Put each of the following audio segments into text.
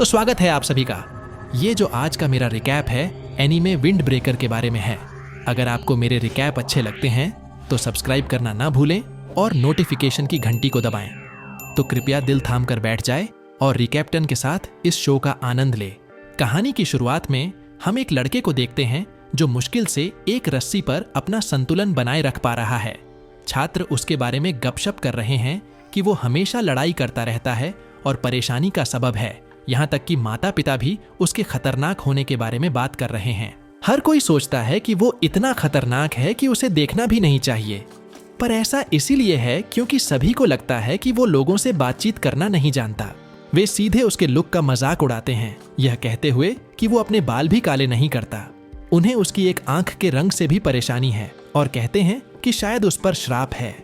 तो स्वागत है आप सभी का। ये जो आज का मेरा रिकैप है एनीमे विंड ब्रेकर के बारे में है। अगर आपको मेरे रिकैप अच्छे लगते हैं तो सब्सक्राइब करना ना भूलें और नोटिफिकेशन की घंटी को दबाएं। तो कृपया दिल थाम कर बैठ जाए और रिकैप्टन के साथ इस शो का आनंद ले। कहानी की शुरुआत में हम एक लड़के को देखते हैं जो मुश्किल से एक रस्सी पर अपना संतुलन बनाए रख पा रहा है। छात्र उसके बारे में गपशप कर रहे हैं कि वो हमेशा लड़ाई करता रहता है और परेशानी का सबब है। यहाँ तक कि माता पिता भी उसके खतरनाक होने के बारे में बात कर रहे हैं। हर कोई सोचता है कि वो इतना खतरनाक है कि उसे देखना भी नहीं चाहिए, पर ऐसा इसीलिए है क्योंकि सभी को लगता है कि वो लोगों से बातचीत करना नहीं जानता। वे सीधे उसके लुक का मजाक उड़ाते हैं, यह कहते हुए कि वो अपने बाल भी काले नहीं करता। उन्हें उसकी एक आंख के रंग से भी परेशानी है और कहते हैं कि शायद उस पर श्राप है।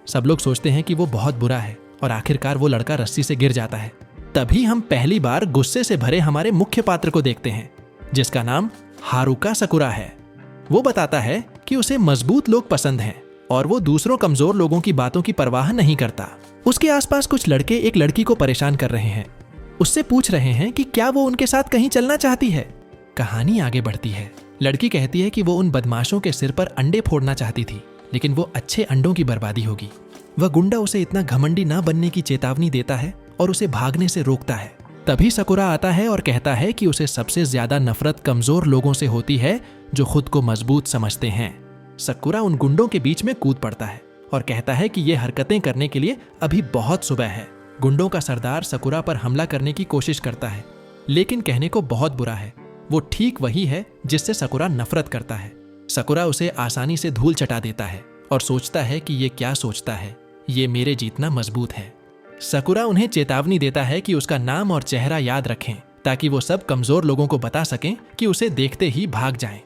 सब लोग सोचते हैं कि वो बहुत बुरा है और आखिरकार वो लड़का रस्सी से गिर जाता है। तभी हम पहली बार गुस्से से भरे हमारे मुख्य पात्र को देखते हैं, जिसका नाम हारुका सकुरा है। वो बताता है कि उसे मजबूत लोग पसंद हैं और वो दूसरों कमजोर लोगों की बातों की परवाह नहीं करता। उसके आसपास कुछ लड़के एक लड़की को परेशान कर रहे हैं। उससे पूछ रहे हैं कि क्या वो उनके साथ कहीं चलना चाहती है। कहानी आगे बढ़ती है। लड़की कहती है कि वो उन बदमाशों के सिर पर अंडे फोड़ना चाहती थी, लेकिन वो अच्छे अंडों की बर्बादी होगी। वह गुंडा उसे इतना घमंडी ना बनने की चेतावनी देता है और उसे भागने से रोकता है। तभी सकुरा आता है और कहता है कि उसे सबसे ज्यादा नफरत कमजोर लोगों से होती है जो खुद को मजबूत समझते हैं। सकुरा उन गुंडों के बीच में कूद पड़ता है और कहता है कि ये हरकतें करने के लिए अभी बहुत सुबह है। गुंडों का सरदार सकुरा पर हमला करने की कोशिश करता है, लेकिन कहने को बहुत बुरा है। वो ठीक वही है जिससे सकुरा नफरत करता है। सकुरा उसे आसानी से धूल चटा देता है और सोचता है कि ये क्या सोचता है, ये मेरे जीतना मजबूत है। सकुरा उन्हें चेतावनी देता है कि उसका नाम और चेहरा याद रखें ताकि वो सब कमजोर लोगों को बता सकें कि उसे देखते ही भाग जाएं।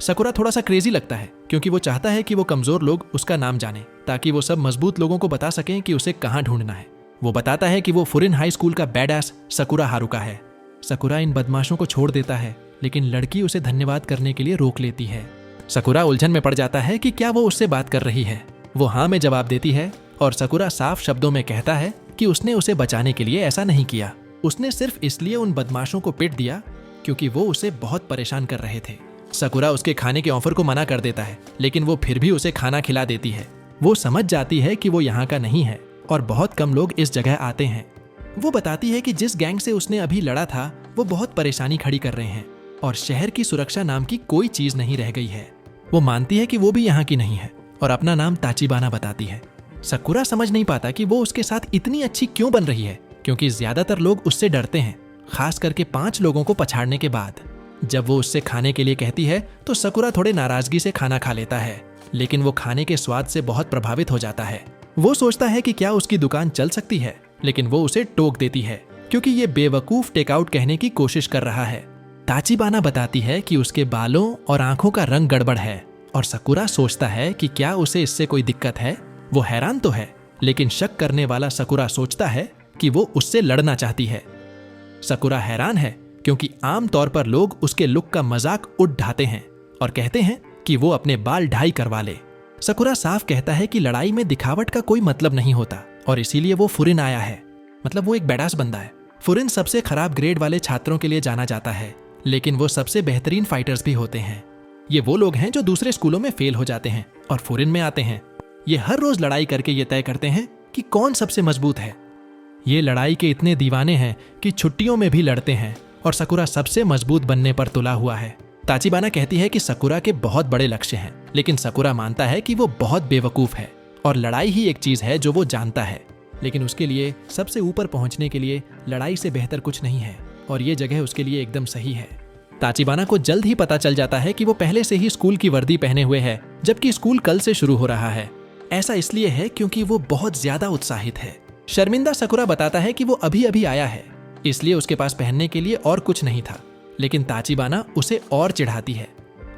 सकुरा थोड़ा सा क्रेजी लगता है क्योंकि वो चाहता है कि वो कमजोर लोग उसका नाम जानें ताकि वो सब मजबूत लोगों को बता सकें कि उसे कहाँ ढूंढना है। वो बताता है कि वो फुरिन हाई स्कूल का बैडएस सकुरा हारुका है। सकुरा इन बदमाशों को छोड़ देता है, लेकिन लड़की उसे धन्यवाद करने के लिए रोक लेती है। सकुरा उलझन में पड़ जाता है कि क्या वो उससे बात कर रही है। वो हाँ में जवाब देती है और सकुरा साफ शब्दों में कहता है कि उसने उसे बचाने के लिए ऐसा नहीं किया। उसने सिर्फ इसलिए उन बदमाशों को पीट दिया क्योंकि वो उसे बहुत परेशान कर रहे थे। सकुरा उसके खाने के ऑफर को मना कर देता है, लेकिन वो फिर भी उसे खाना खिला देती है। वो समझ जाती है कि वो यहाँ का नहीं है और बहुत कम लोग इस जगह आते हैं। वो बताती है कि जिस गैंग से उसने अभी लड़ा था वो बहुत परेशानी खड़ी कर रहे हैं और शहर की सुरक्षा नाम की कोई चीज नहीं रह गई है। वो मानती है कि वो भी यहाँ की नहीं है और अपना नाम ताचिबाना बताती है। सकुरा समझ नहीं पाता कि वो उसके साथ इतनी अच्छी क्यों बन रही है, क्योंकि ज्यादातर लोग उससे डरते हैं, खास करके 5 लोगों को पछाड़ने के बाद। जब वो उससे खाने के लिए कहती है तो सकुरा थोड़े नाराजगी से खाना खा लेता है, लेकिन वो खाने के स्वाद से बहुत प्रभावित हो जाता है। वो सोचता है कि क्या उसकी दुकान चल सकती है, लेकिन वो उसे टोक देती है क्योंकि ये बेवकूफ टेकआउट कहने की कोशिश कर रहा है। ताचिबाना बताती है कि उसके बालों और आंखों का रंग गड़बड़ है और सकुरा सोचता है कि क्या उसे इससे कोई दिक्कत है। वो हैरान तो है, लेकिन शक करने वाला सकुरा सोचता है कि वो उससे लड़ना चाहती है। सकुरा हैरान है क्योंकि आमतौर पर लोग उसके लुक का मजाक उड़ाते हैं और कहते हैं कि वो अपने बाल ढाई करवा ले। सकुरा साफ कहता है कि लड़ाई में दिखावट का कोई मतलब नहीं होता और इसीलिए वो फुरिन आया है। मतलब वो एक बैडास बंदा है। फुरिन सबसे खराब ग्रेड वाले छात्रों के लिए जाना जाता है, लेकिन वो सबसे बेहतरीन फाइटर्स भी होते हैं। ये वो लोग हैं जो दूसरे स्कूलों में फेल हो जाते हैं और फुरिन में आते हैं। ये हर रोज लड़ाई करके ये तय करते हैं कि कौन सबसे मजबूत है। ये लड़ाई के इतने दीवाने हैं कि छुट्टियों में भी लड़ते हैं और सकुरा सबसे मजबूत बनने पर तुला हुआ है। ताचिबाना कहती है कि सकुरा के बहुत बड़े लक्ष्य हैं, लेकिन सकुरा मानता है कि वो बहुत बेवकूफ है और लड़ाई ही एक चीज है जो वो जानता है, लेकिन उसके लिए सबसे ऊपर पहुंचने के लिए लड़ाई से बेहतर कुछ नहीं है और ये जगह उसके लिए एकदम सही है। ताचिबाना को जल्द ही पता चल जाता है कि वो पहले से ही स्कूल की वर्दी पहने हुए है, जबकि स्कूल कल से शुरू हो रहा है। ऐसा इसलिए है क्योंकि वो बहुत ज्यादा उत्साहित है। शर्मिंदा सकुरा बताता है कि वो अभी अभी आया है, इसलिए उसके पास पहनने के लिए और कुछ नहीं था, लेकिन ताचिबाना उसे और चिढ़ाती है।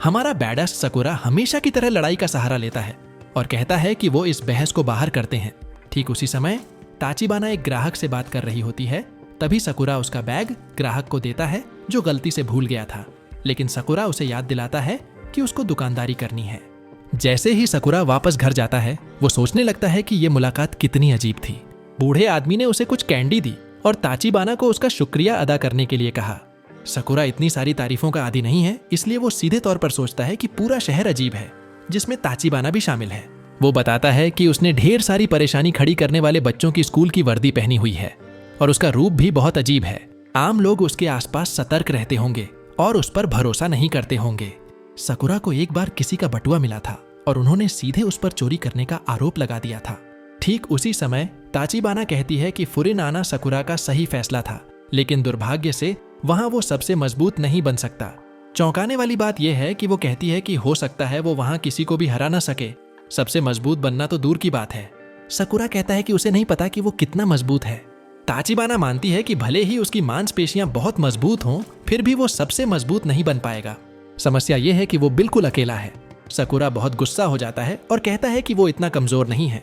हमारा बैडएस सकुरा हमेशा की तरह लड़ाई का सहारा लेता है और कहता है कि वो इस बहस को बाहर करते हैं। ठीक उसी समय ताचिबाना एक ग्राहक से बात कर रही होती है। तभी सकुरा उसका बैग ग्राहक को देता है जो गलती से भूल गया था, लेकिन सकुरा उसे याद दिलाता है कि उसको दुकानदारी करनी है। जैसे ही सकुरा वापस घर जाता है वो सोचने लगता है कि ये मुलाकात कितनी अजीब थी। बूढ़े आदमी ने उसे कुछ कैंडी दी और ताचिबाना को उसका शुक्रिया अदा करने के लिए कहा। सकुरा इतनी सारी तारीफों का आदी नहीं है, इसलिए वो सीधे तौर पर सोचता है कि पूरा शहर अजीब है, जिसमें ताचिबाना भी शामिल है। वो बताता है कि उसने ढेर सारी परेशानी खड़ी करने वाले बच्चों की स्कूल की वर्दी पहनी हुई है और उसका रूप भी बहुत अजीब है। आम लोग उसके आसपास सतर्क रहते होंगे और उस पर भरोसा नहीं करते होंगे। सकुरा को एक बार किसी का बटुआ मिला था और उन्होंने सीधे उस पर चोरी करने का आरोप लगा दिया था। ठीक उसी समय ताचिबाना कहती है कि फुरिन आना सकुरा का सही फैसला था, लेकिन दुर्भाग्य से वहां वो सबसे मजबूत नहीं बन सकता। चौंकाने वाली बात यह है कि वो कहती है कि हो सकता है वो वहां किसी को भी हरा न सके, सबसे मजबूत बनना तो दूर की बात है। सकुरा कहता है कि उसे नहीं पता कि वो कितना मजबूत है। ताचिबाना मानती है कि भले ही उसकी मांसपेशियां बहुत मजबूत हों, फिर भी वो सबसे मजबूत नहीं बन पाएगा। समस्या यह है कि वो बिल्कुल अकेला है। सकुरा बहुत गुस्सा हो जाता है और कहता है कि वो इतना कमजोर नहीं है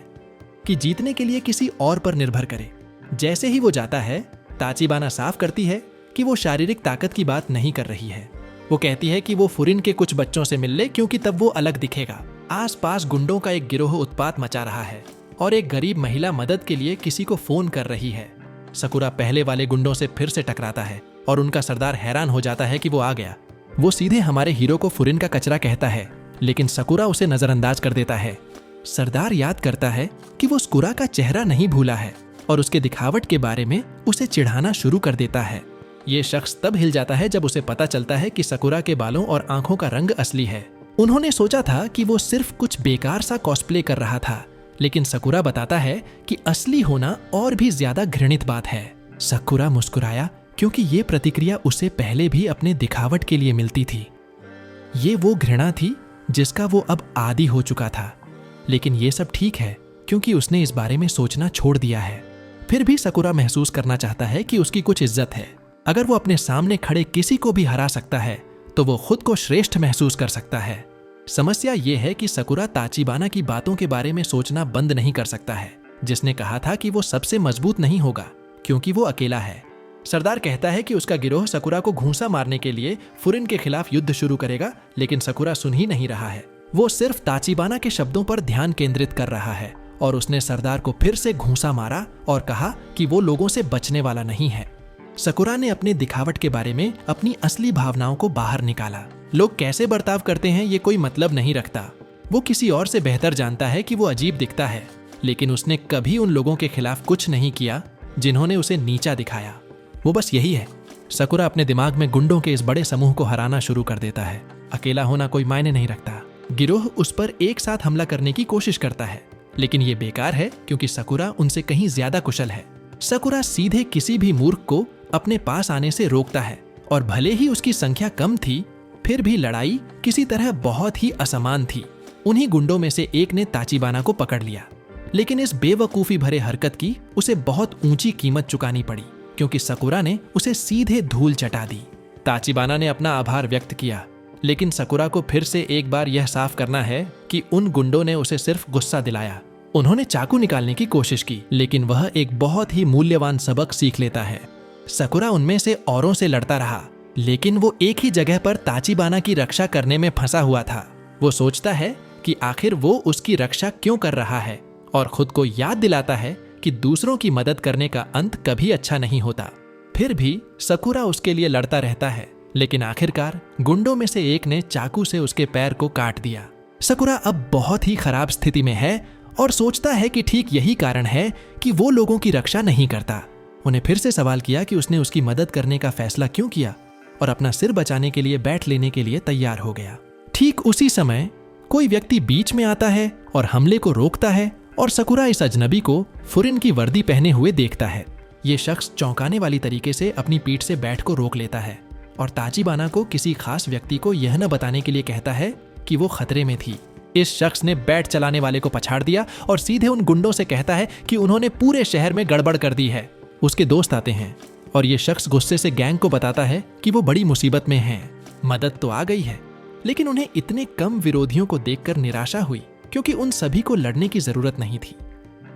कि जीतने के लिए किसी और पर निर्भर करे। जैसे ही वो जाता है, ताचिबाना साफ करती है कि वो शारीरिक ताकत की बात नहीं कर रही है। वो कहती है कि वो फुरिन के कुछ बच्चों से मिल ले, क्योंकि तब वो अलग दिखेगा। आसपास गुंडों का एक गिरोह उत्पात मचा रहा है और एक गरीब महिला मदद के लिए किसी को फोन कर रही है। सकुरा पहले वाले गुंडों से फिर से टकराता है और उनका सरदार हैरान हो जाता है कि वो आ गया। वो सीधे हमारे हीरो को फुरिन का कचरा कहता है, लेकिन सकुरा उसे नजरअंदाज कर देता है। सरदार याद करता है कि वो सकुरा का चेहरा नहीं भूला है और उसके दिखावट के बारे में उसे चिढ़ाना शुरू कर देता है। ये शख्स तब हिल जाता है जब उसे पता चलता है कि सकुरा के बालों और आंखों का रंग असली है। उन्होंने सोचा था कि वो सिर्फ कुछ बेकार सा कॉस्प्ले कर रहा था, लेकिन सकुरा बताता है कि असली होना और भी ज्यादा घृणित बात है। सकुरा मुस्कुराया, क्योंकि ये प्रतिक्रिया उसे पहले भी अपने दिखावट के लिए मिलती थी। ये वो घृणा थी जिसका वो अब आदी हो चुका था, लेकिन ये सब ठीक है क्योंकि उसने इस बारे में सोचना छोड़ दिया है। फिर भी सकुरा महसूस करना चाहता है कि उसकी कुछ इज्जत है। अगर वो अपने सामने खड़े किसी को भी हरा सकता है तो वो खुद को श्रेष्ठ महसूस कर सकता है। समस्या ये है कि सकुरा ताचिबाना की बातों के बारे में सोचना बंद नहीं कर सकता है, जिसने कहा था कि वो सबसे मजबूत नहीं होगा क्योंकि वो अकेला है। सरदार कहता है कि उसका गिरोह सकुरा को घूंसा मारने के लिए फुरिन के खिलाफ युद्ध शुरू करेगा, लेकिन सकुरा सुन ही नहीं रहा है। वो सिर्फ ताचिबाना के शब्दों पर ध्यान केंद्रित कर रहा है और उसने सरदार को फिर से घूंसा मारा और कहा कि वो लोगों से बचने वाला नहीं है। सकुरा ने अपने दिखावट के बारे में अपनी असली भावनाओं को बाहर निकाला। लोग कैसे बर्ताव करते हैं ये कोई मतलब नहीं रखता। वो किसी और से बेहतर जानता है कि वो अजीब दिखता है, लेकिन उसने कभी उन लोगों के खिलाफ कुछ नहीं किया जिन्होंने उसे नीचा दिखाया। वो बस यही है। सकुरा अपने दिमाग में गुंडों के इस बड़े समूह को हराना शुरू कर देता है। अकेला होना कोई मायने नहीं रखता। गिरोह उस पर एक साथ हमला करने की कोशिश करता है, लेकिन ये बेकार है क्योंकि सकुरा उनसे कहीं ज्यादा कुशल है। सकुरा सीधे किसी भी मूर्ख को अपने पास आने से रोकता है और भले ही उसकी संख्या कम थी, फिर भी लड़ाई किसी तरह बहुत ही असमान थी। उन्हीं गुंडों में से एक ने ताचिबाना को पकड़ लिया, लेकिन इस बेवकूफी भरे हरकत की उसे बहुत ऊंची कीमत चुकानी पड़ी क्योंकि सकुरा ने उसे सीधे धूल चटा दी। ताचिबाना ने अपना आभार व्यक्त किया, लेकिन सकुरा को फिर से एक बार यह साफ करना है कि उन गुंडों ने उसे सिर्फ गुस्सा दिलाया। उन्होंने चाकू निकालने की कोशिश की, लेकिन वह एक बहुत ही मूल्यवान सबक सीख लेता है। सकुरा उनमें से औरों से लड़ता रहा, लेकिन वो एक ही जगह पर ताचिबाना की रक्षा करने में फंसा हुआ था। वो सोचता है कि आखिर वो उसकी रक्षा क्यों कर रहा है और खुद को याद दिलाता है कि दूसरों की मदद करने का अंत कभी अच्छा नहीं होता। फिर भी सकुरा उसके लिए लड़ता रहता है, लेकिन आखिरकार गुंडों में से एक ने चाकू से उसके पैर को काट दिया। सकुरा अब बहुत ही खराब स्थिति में है और सोचता है कि ठीक यही कारण है कि वो लोगों की रक्षा नहीं करता। उन्हें फिर से सवाल किया कि उसने उसकी मदद करने का फैसला क्यों किया और अपना सिर बचाने के लिए बैठ लेने के लिए तैयार हो गया। ठीक उसी समय कोई व्यक्ति बीच में आता है और हमले को रोकता है और सकुरा इस अजनबी को फुरिन की वर्दी पहने हुए देखता है। ये शख्स चौंकाने वाली तरीके से अपनी पीठ से बैट को रोक लेता है और ताचिबाना को किसी खास व्यक्ति को यह न बताने के लिए कहता है कि वो खतरे में थी। इस शख्स ने बैट चलाने वाले को पछाड़ दिया और सीधे उन गुंडों से कहता है कि उन्होंने पूरे शहर में गड़बड़ कर दी है। उसके दोस्त आते हैं और ये शख्स गुस्से से गैंग को बताता है कि वो बड़ी मुसीबत में हैं। मदद तो आ गई है, लेकिन उन्हें इतने कम विरोधियों को देखकर निराशा हुई क्योंकि उन सभी को लड़ने की जरूरत नहीं थी।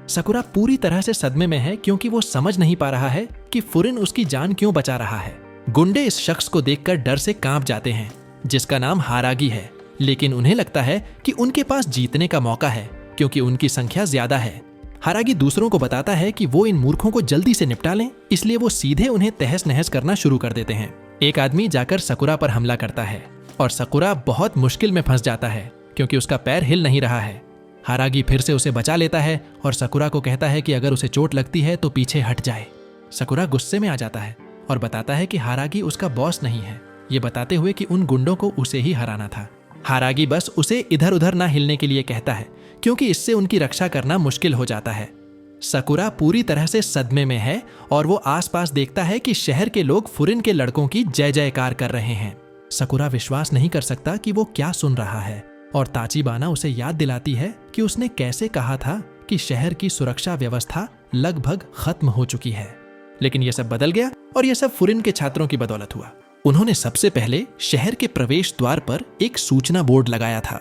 सकुरा पूरी तरह से सदमे में है क्योंकि वो समझ नहीं पा रहा है कि फुरिन उसकी जान क्यों बचा रहा है। गुंडे इस शख्स को देखकर डर से कांप जाते हैं, जिसका नाम हारागी है, लेकिन उन्हें लगता है कि उनके पास जीतने का मौका है क्योंकि उनकी संख्या ज्यादा है। हारागी दूसरों को बताता है कि वो इन मूर्खों को जल्दी से निपटा लें, इसलिए वो सीधे उन्हें तहस नहस करना शुरू कर देते हैं। एक आदमी जाकर सकुरा पर हमला करता है और सकुरा बहुत मुश्किल में फंस जाता है क्योंकि उसका पैर हिल नहीं रहा है। हारागी फिर से उसे बचा लेता है और सकुरा को कहता है कि अगर उसे चोट लगती है तो पीछे हट जाए। सकुरा गुस्से में आ जाता है और बताता है कि हारागी उसका बॉस नहीं है, ये बताते हुए कि उन गुंडों को उसे ही हराना था। हारागी बस उसे इधर उधर ना हिलने के लिए कहता है क्योंकि इससे उनकी रक्षा करना मुश्किल हो जाता है। सकुरा पूरी तरह से सदमे में है और वो आसपास देखता है कि शहर के लोग फुरिन के लड़कों की जय जयकार कर रहे हैं। सकुरा विश्वास नहीं कर सकता कि वो क्या सुन रहा है और ताचिबाना उसे याद दिलाती है कि उसने कैसे कहा था कि शहर की सुरक्षा व्यवस्था लगभग खत्म हो चुकी है। लेकिन यह सब बदल गया और यह सब फुरिन के छात्रों की बदौलत हुआ। उन्होंने सबसे पहले शहर के प्रवेश द्वार पर एक सूचना बोर्ड लगाया था।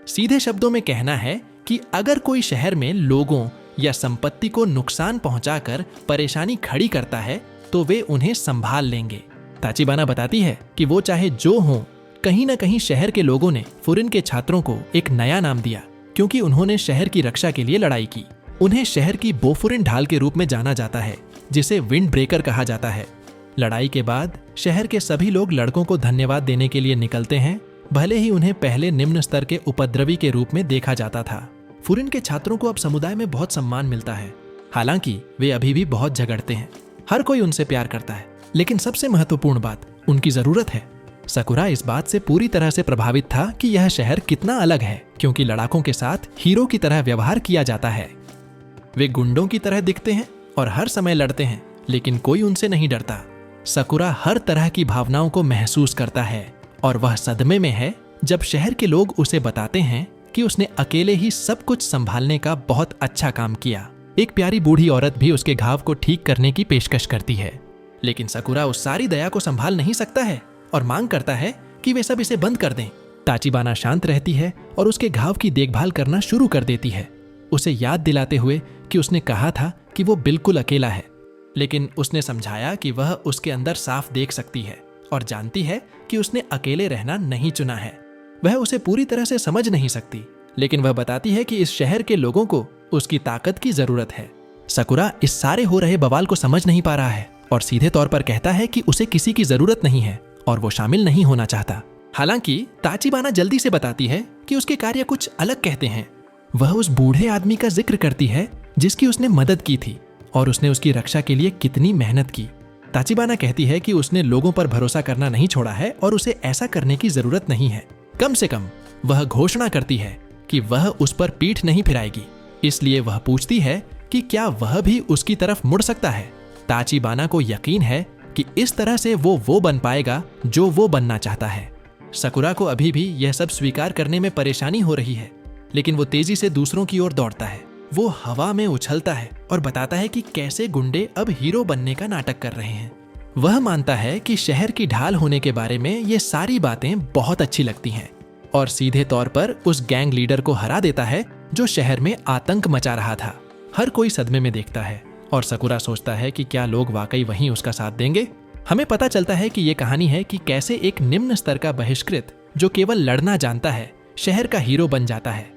सीधे शब्दों में कहना है कि अगर कोई शहर में लोगों या संपत्ति को नुकसान पहुंचाकर परेशानी खड़ी करता है तो वे उन्हें संभाल लेंगे। ताचिबाना बताती है कि वो चाहे जो हो, कहीं ना कहीं शहर के लोगों ने फुरिन के छात्रों को एक नया नाम दिया क्योंकि उन्होंने शहर की रक्षा के लिए लड़ाई की। उन्हें शहर की बोफुरिन ढाल के रूप में जाना जाता है जिसे विंड ब्रेकर कहा जाता है। लड़ाई के बाद शहर के सभी लोग लड़कों को धन्यवाद देने के लिए निकलते हैं, भले ही उन्हें पहले निम्न स्तर के उपद्रवी के रूप में देखा जाता था। फुरिन के छात्रों को अब समुदाय में बहुत सम्मान मिलता है, हालांकि वे अभी भी बहुत झगड़ते हैं। हर कोई उनसे प्यार करता है, लेकिन सबसे महत्वपूर्ण बात उनकी जरूरत है। सकुरा इस बात से पूरी तरह से प्रभावित था कि यह शहर कितना अलग है क्योंकि लड़ाकों के साथ हीरो की तरह व्यवहार किया जाता है। वे गुंडों की तरह दिखते हैं और हर समय लड़ते हैं, लेकिन कोई उनसे नहीं डरता। सकुरा हर तरह की भावनाओं को महसूस करता है और वह सदमे में है जब शहर के लोग उसे बताते हैं कि उसने अकेले ही सब कुछ संभालने का बहुत अच्छा काम किया। एक प्यारी बूढ़ी औरत भी उसके घाव को ठीक करने की पेशकश करती है, लेकिन सकुरा उस सारी दया को संभाल नहीं सकता है और मांग करता है कि वे सब इसे बंद कर दें। ताचिबाना शांत रहती है और उसके घाव की देखभाल करना शुरू कर देती है, उसे याद दिलाते हुए कि उसने कहा था कि वो बिल्कुल अकेला है। लेकिन उसने समझाया कि वह उसके अंदर साफ देख सकती है और जानती है कि उसने अकेले रहना नहीं चुना है। वह उसे पूरी तरह से समझ नहीं सकती, लेकिन वह बताती है कि इस शहर के लोगों को उसकी ताकत की जरूरत है। सकुरा इस सारे हो रहे बवाल को समझ नहीं पा रहा है और सीधे तौर पर कहता है कि उसे किसी की जरूरत नहीं है और वो शामिल नहीं होना चाहता। हालांकि ताचिबाना जल्दी से बताती है कि उसके कार्य कुछ अलग कहते हैं। वह उस बूढ़े आदमी का जिक्र करती है जिसकी उसने मदद की थी और उसने उसकी रक्षा के लिए कितनी मेहनत की। ताचिबाना कहती है कि उसने लोगों पर भरोसा करना नहीं छोड़ा है और उसे ऐसा करने की जरूरत नहीं है। कम से कम वह घोषणा करती है कि वह उस पर पीठ नहीं फिराएगी। इसलिए वह पूछती है कि क्या वह भी उसकी तरफ मुड़ सकता है। ताचिबाना को यकीन है कि इस तरह से वो बन पाएगा जो वो बनना चाहता है। सकुरा को अभी भी यह सब स्वीकार करने में परेशानी हो रही है, लेकिन वो तेजी से दूसरों की ओर दौड़ता है। वो हवा में उछलता है और बताता है कि कैसे गुंडे अब हीरो बनने का नाटक कर रहे हैं। वह मानता है कि शहर की ढाल होने के बारे में ये सारी बातें बहुत अच्छी लगती हैं और सीधे तौर पर उस गैंग लीडर को हरा देता है जो शहर में आतंक मचा रहा था। हर कोई सदमे में देखता है और सकुरा सोचता है कि क्या लोग वाकई वहीं उसका साथ देंगे। हमें पता चलता है कि ये कहानी है कि कैसे एक निम्न स्तर का बहिष्कृत जो केवल लड़ना जानता है शहर का हीरो बन जाता है।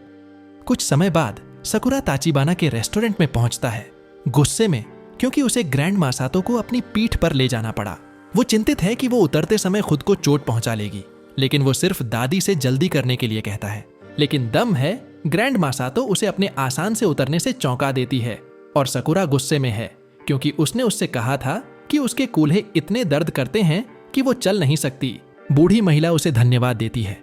कुछ समय बाद सकुरा ताचिबाना के रेस्टोरेंट में पहुंचता है, गुस्से में, क्योंकि उसे ग्रैंड मासातो को अपनी पीठ पर ले जाना पड़ा। वो चिंतित है कि वो उतरते समय खुद को चोट पहुंचा लेगी, लेकिन वो सिर्फ दादी से जल्दी करने के लिए कहता है। लेकिन दम है, ग्रैंड मासातो उसे अपने आसान से उतरने से चौंका देती है और सकुरा गुस्से में है क्योंकि उसने उससे कहा था कि उसके कूल्हे इतने दर्द करते हैं कि वो चल नहीं सकती। बूढ़ी महिला उसे धन्यवाद देती है,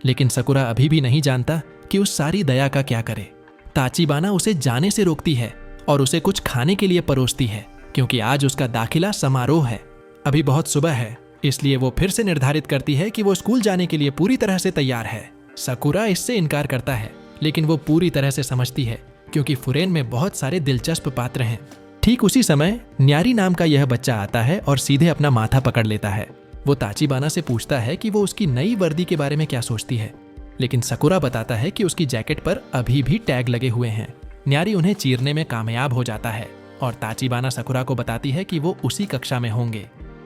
लेकिन सकुरा अभी भी नहीं जानता कि उस सारी दया का क्या करे। ताचिबाना उसे जाने से रोकती है और उसे कुछ खाने के लिए परोसती है क्योंकि आज उसका दाखिला समारोह है। अभी बहुत सुबह है, इसलिए वो फिर से निर्धारित करती है कि वो स्कूल जाने के लिए पूरी तरह से तैयार है। सकुरा इससे इनकार करता है, लेकिन वो पूरी तरह से समझती है क्योंकि फुरेन में बहुत सारे दिलचस्प पात्र हैं। ठीक उसी समय न्यारी नाम का यह बच्चा आता है और सीधे अपना माथा पकड़ लेता है। वो ताचिबाना से पूछता है कि वो उसकी नई वर्दी के बारे में क्या सोचती है, लेकिन सकुरा बताता है कि उसकी जैकेट पर अभी भी टैग लगे हुए हैं। न्यारी उन्हें चीरने में कामयाब हो जाता है और ताचिबाना सकुरा को बताती है कि वो उसी कक्षा में होंगे।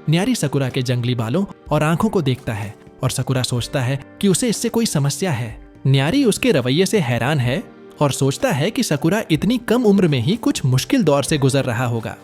न्यारी सकुरा के जंगली बालों और आंखों को देखता है और सकुरा सोचता है कि उसे इससे कोई समस्या है। न्यारी उसके रवैये से हैरान है और सोचता है कि सकुरा इतनी कम उम्र में ही कुछ मुश्किल दौर से गुजर रहा होगा।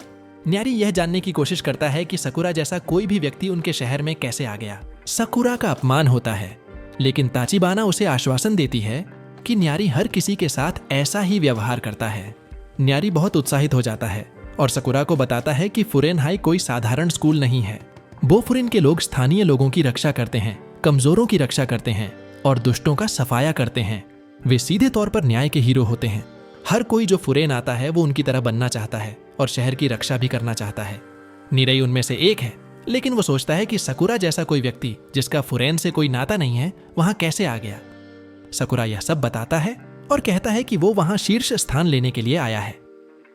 न्यारी यह जानने की कोशिश करता है कि सकुरा जैसा कोई भी व्यक्ति उनके शहर में कैसे आ गया। सकुरा का अपमान होता है, लेकिन ताचिबाना उसे आश्वासन देती है कि न्यारी हर किसी के साथ ऐसा ही व्यवहार करता है। न्यारी बहुत उत्साहित हो जाता है और सकुरा को बताता है कि फुरेन हाई कोई साधारण स्कूल नहीं है। बोफुरिन के लोग स्थानीय लोगों की रक्षा करते हैं, कमजोरों की रक्षा करते हैं और दुष्टों का सफाया करते हैं। वे सीधे तौर पर न्याय के हीरो होते हैं। हर कोई जो फुरेन आता है वो उनकी तरह बनना चाहता है और शहर की रक्षा भी करना चाहता है। निरई उनमें से एक है, लेकिन वो सोचता है कि सकुरा जैसा कोई व्यक्ति जिसका फुरेन से कोई नाता नहीं है वहां कैसे आ गया। सकुरा यह सब बताता है और कहता है कि वो वहां शीर्ष स्थान लेने के लिए आया है।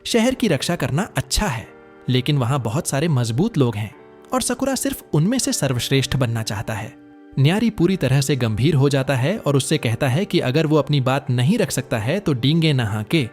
शहर की रक्षा करना अच्छा है, लेकिन वहां बहुत सारे मजबूत लोग हैं और सकुरा सिर्फ उनमें से सर्वश्रेष्ठ बनना चाहता है। न्यारी पूरी तरह से गंभीर हो जाता है और उससे कहता है कि अगर वो अपनी बात नहीं रख सकता है तो डींगे न हांके।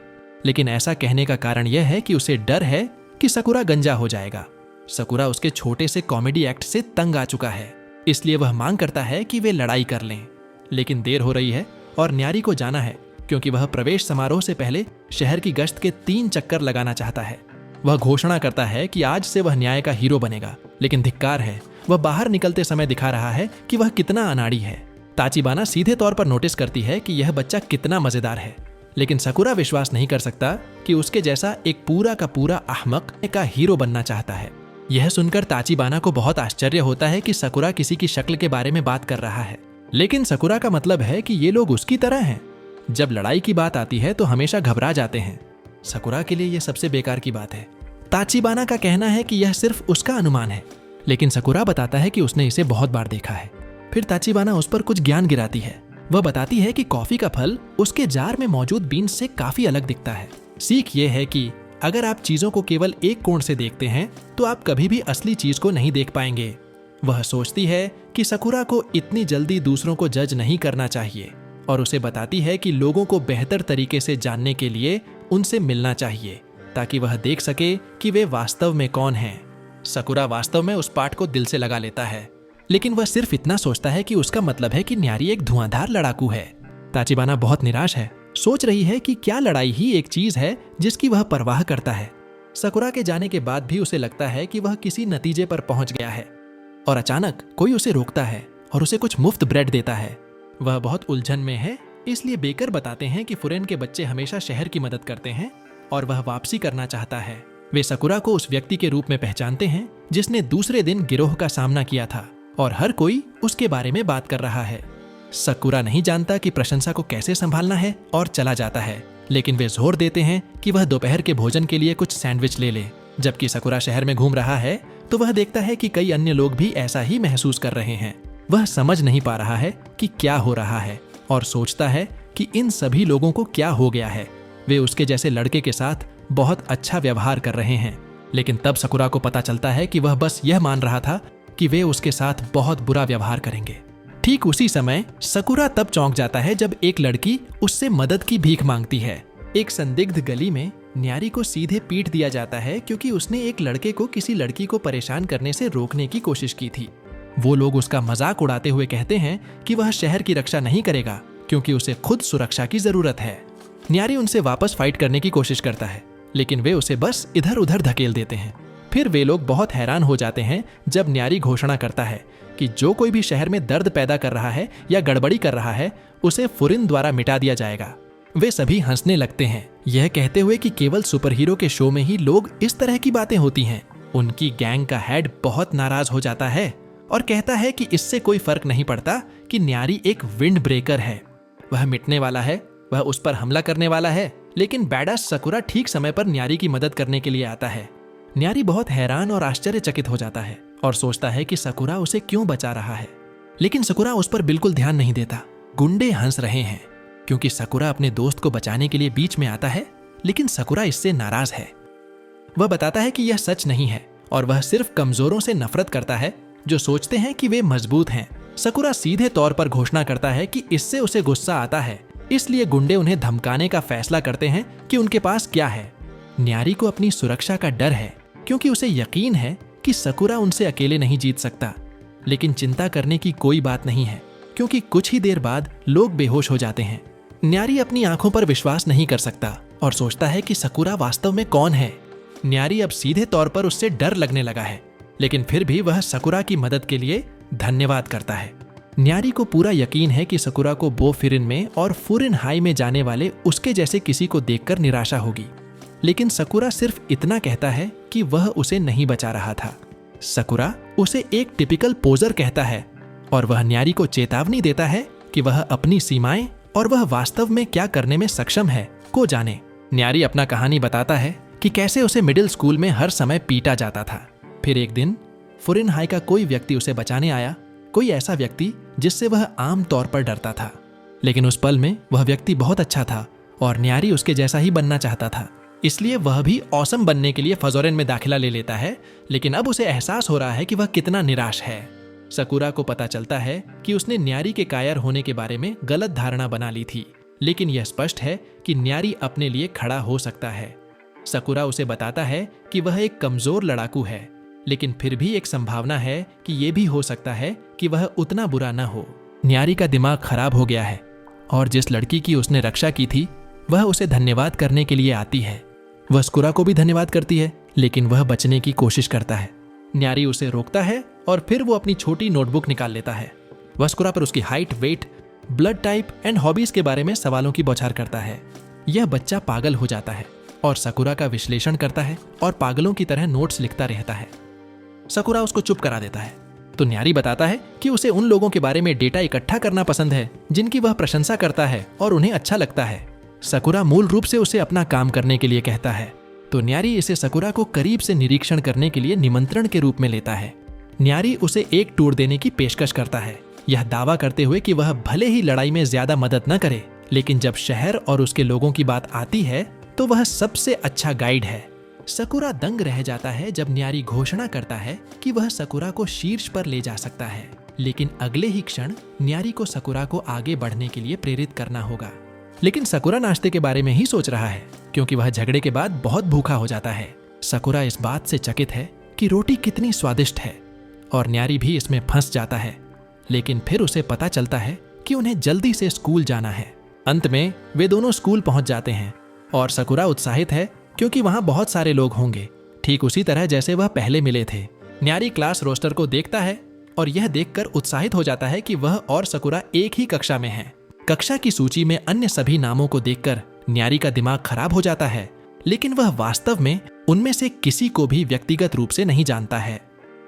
लेकिन ऐसा कहने का कारण यह है कि उसे डर है कि सकुरा गंजा हो जाएगा। सकुरा उसके छोटे से कॉमेडी एक्ट से तंग आ चुका है, इसलिए वह मांग करता है कि वे लड़ाई कर लें। लेकिन देर हो रही है और न्यारी को जाना है, क्योंकि वह प्रवेश समारोह से पहले शहर की गश्त के 3 चक्कर लगाना चाहता है। वह घोषणा करता है कि आज से वह न्याय का हीरो बनेगा, लेकिन धिक्कार है, वह बाहर निकलते समय दिखा रहा है कि वह कितना अनाड़ी है। ताचिबाना सीधे तौर पर नोटिस करती है कि यह बच्चा कितना मजेदार है, लेकिन सकुरा विश्वास नहीं कर सकता कि उसके जैसा एक पूरा का पूरा अहमक का हीरो बनना चाहता है। यह सुनकर ताचिबाना को बहुत आश्चर्य होता है कि सकुरा किसी की शक्ल के बारे में बात कर रहा है, लेकिन सकुरा का मतलब है कि ये लोग उसकी तरह हैं। जब लड़ाई की बात आती है तो हमेशा घबरा जाते हैं। सकुरा के लिए यह सबसे बेकार की बात है। ताचिबाना का कहना है कि यह सिर्फ उसका अनुमान है, लेकिन सकुरा बताता है कि उसने इसे बहुत बार देखा है। फिर ताचिबाना उस पर कुछ ज्ञान गिराती है। वह बताती है कि कॉफी का फल उसके जार में मौजूद बीन्स से काफी अलग दिखता है। सीख ये है कि अगर आप चीजों को केवल एक कोण से देखते हैं तो आप कभी भी असली चीज को नहीं देख पाएंगे। वह सोचती है कि सकुरा को इतनी जल्दी दूसरों को जज नहीं करना चाहिए और उसे बताती है कि लोगों को बेहतर तरीके से जानने के लिए उनसे मिलना चाहिए, ताकि वह देख सके कि वे वास्तव में कौन हैं। सकुरा वास्तव में उस पाठ को दिल से लगा लेता है, लेकिन वह सिर्फ इतना सोचता है कि उसका मतलब है कि न्यारी एक धुआंधार लड़ाकू है। ताचिबाना बहुत निराश है, सोच रही है कि क्या लड़ाई ही एक चीज है जिसकी वह परवाह करता है। सकुरा के जाने के बाद भी उसे लगता है कि वह किसी नतीजे पर पहुंच गया है, और अचानक कोई उसे रोकता है और उसे कुछ मुफ्त ब्रेड देता है। वह बहुत उलझन में है, इसलिए बेकर बताते हैं कि फुरेन के बच्चे हमेशा शहर की मदद करते हैं और वह वापसी करना चाहता है। वे सकुरा को उस व्यक्ति के रूप में पहचानते हैं जिसने दूसरे दिन गिरोह का सामना किया था, और हर कोई उसके बारे में बात कर रहा है। सकुरा नहीं जानता कि प्रशंसा को कैसे संभालना है और चला जाता है, लेकिन वे जोर देते हैं कि वह दोपहर के भोजन के लिए कुछ सैंडविच ले ले। जबकि सकुरा शहर में घूम रहा है तो वह देखता है कि कई अन्य लोग भी ऐसा ही महसूस कर रहे हैं। वह समझ नहीं पा रहा है कि क्या हो रहा है और सोचता है कि इन सभी लोगों को क्या हो गया है। वे उसके जैसे लड़के के साथ बहुत अच्छा व्यवहार कर रहे हैं, लेकिन तब सकुरा को पता चलता है कि वह बस यह मान रहा था कि वे उसके साथ बहुत बुरा व्यवहार करेंगे। ठीक उसी समय सकुरा तब चौंक जाता है जब एक लड़की उससे मदद की भीख मांगती है। एक संदिग्ध गली में न्यारी को सीधे पीट दिया जाता है क्योंकि उसने एक लड़के को किसी लड़की को परेशान करने से रोकने की कोशिश की थी। वो लोग उसका मजाक उड़ाते हुए कहते हैं कि वह शहर की रक्षा नहीं करेगा क्योंकि उसे खुद सुरक्षा की जरूरत है। न्यारी उनसे वापस फाइट करने की कोशिश करता है, लेकिन वे उसे बस इधर उधर धकेल देते हैं। फिर वे लोग बहुत हैरान हो जाते हैं जब न्यारी घोषणा करता है कि जो कोई भी शहर में दर्द पैदा कर रहा है या गड़बड़ी कर रहा है उसे फुरिन द्वारा मिटा दिया जाएगा। वे सभी हंसने लगते हैं, यह कहते हुए कि केवल सुपर हीरो के शो में ही लोग इस तरह की बातें होती हैं। उनकी गैंग का हेड बहुत नाराज हो जाता है और कहता है कि इससे कोई फर्क नहीं पड़ता कि न्यारी एक विंड ब्रेकर है। वह मिटने वाला है, वह उस पर हमला करने वाला है, लेकिन बैडास सकुरा ठीक समय पर न्यारी की मदद करने के लिए आता है। न्यारी बहुत हैरान और आश्चर्यचकित हो जाता है और सोचता है कि सकुरा उसे क्यों बचा रहा है, लेकिन सकुरा उस पर बिल्कुल ध्यान नहीं देता। गुंडे हंस रहे हैं क्योंकि सकुरा अपने दोस्त को बचाने के लिए बीच में आता है, लेकिन सकुरा इससे नाराज है। वह बताता है कि यह सच नहीं है और वह सिर्फ कमजोरों से नफरत करता है जो सोचते हैं कि वे मजबूत हैं। सकुरा सीधे तौर पर घोषणा करता है कि इससे उसे गुस्सा आता है, इसलिए गुंडे उन्हें धमकाने का फैसला करते हैं कि उनके पास क्या है। न्यारी को अपनी सुरक्षा का डर है क्योंकि उसे यकीन है कि सकुरा उनसे अकेले नहीं जीत सकता, लेकिन चिंता करने की कोई बात नहीं है क्योंकि कुछ ही देर बाद लोग बेहोश हो जाते हैं। न्यारी अपनी आंखों पर विश्वास नहीं कर सकता और सोचता है कि सकुरा वास्तव में कौन है। न्यारी अब सीधे तौर पर उससे डर लगने लगा है, लेकिन फिर भी वह सकुरा की मदद के लिए धन्यवाद करता है। न्यारी को पूरा यकीन है कि सकुरा को बोफिरिन में और फुरिन हाई में जाने वाले उसके जैसे किसी को देखकर निराशा होगी, लेकिन सकुरा सिर्फ इतना कहता है कि वह उसे नहीं बचा रहा था। सकुरा उसे एक टिपिकल पोजर कहता है और वह न्यारी को चेतावनी देता है कि वह अपनी सीमाएं और वह वास्तव में क्या करने में सक्षम है को जाने। न्यारी अपना कहानी बताता है कि कैसे उसे मिडिल स्कूल में हर समय पीटा जाता था। फिर एक दिन फुरिन हाई का कोई व्यक्ति उसे बचाने आया, कोई ऐसा व्यक्ति जिससे वह आम तौर पर डरता था, लेकिन उस पल में वह व्यक्ति बहुत अच्छा था और न्यारी उसके जैसा ही बनना चाहता था। इसलिए वह भी ऑसम बनने के लिए फजोरेन में दाखिला ले लेता है, लेकिन अब उसे एहसास हो रहा है कि वह कितना निराश है। सकुरा को पता चलता है कि उसने न्यारी के कायर होने के बारे में गलत धारणा बना ली थी, लेकिन यह स्पष्ट है कि न्यारी अपने लिए खड़ा हो सकता है। सकुरा उसे बताता है कि वह एक कमजोर लड़ाकू है, लेकिन फिर भी एक संभावना है कि यह भी हो सकता है कि वह उतना बुरा न हो। न्यारी का दिमाग खराब हो गया है और जिस लड़की की उसने रक्षा की थी वह उसे धन्यवाद करने के लिए आती है। वह सकुरा को भी धन्यवाद करती है, लेकिन वह बचने की कोशिश करता है। न्यारी उसे रोकता है और फिर वो अपनी छोटी नोटबुक निकाल लेता है। वह सकुरा पर उसकी height, weight, blood type and hobbies के बारे में सवालों की बौछार करता है। यह बच्चा पागल हो जाता है और सकुरा का विश्लेषण करता है और पागलों की तरह नोट्स लिखता रहता है। सकुरा उसको चुप करा देता है तो न्यारी बताता है कि उसे उन लोगों के बारे में डेटा इकट्ठा करना पसंद है जिनकी वह प्रशंसा करता है और उन्हें अच्छा लगता है। सकुरा मूल रूप से उसे अपना काम करने के लिए कहता है, तो न्यारी इसे सकुरा को करीब से निरीक्षण करने के लिए निमंत्रण के रूप में लेता है। न्यारी उसे एक टूर देने की पेशकश करता है, यह दावा करते हुए कि वह भले ही लड़ाई में ज्यादा मदद न करे, लेकिन जब शहर और उसके लोगों की बात आती है तो वह सबसे अच्छा गाइड है। सकुरा दंग रह जाता है जब न्यारी घोषणा करता है कि वह सकुरा को शीर्ष पर ले जा सकता है, लेकिन अगले ही क्षण न्यारी को सकुरा को आगे बढ़ने के लिए प्रेरित करना होगा। लेकिन सकुरा नाश्ते के बारे में ही सोच रहा है, क्योंकि वह झगड़े के बाद बहुत भूखा हो जाता है। सकुरा इस बात से चकित है कि रोटी कितनी स्वादिष्ट है और न्यारी भी इसमें फंस जाता है, लेकिन फिर उसे पता चलता है कि उन्हें जल्दी से स्कूल जाना है। अंत में वे दोनों स्कूल पहुंच जाते हैं और सकुरा उत्साहित है क्योंकि वहां बहुत सारे लोग होंगे, ठीक उसी तरह जैसे वह पहले मिले थे। न्यारी क्लास रोस्टर को देखता है और यह देखकर उत्साहित हो जाता है कि वह और सकुरा एक ही कक्षा में हैं। कक्षा की सूची में अन्य सभी नामों को देखकर न्यारी का दिमाग खराब हो जाता है, लेकिन वह वास्तव में उनमें से किसी को भी व्यक्तिगत रूप से नहीं जानता है।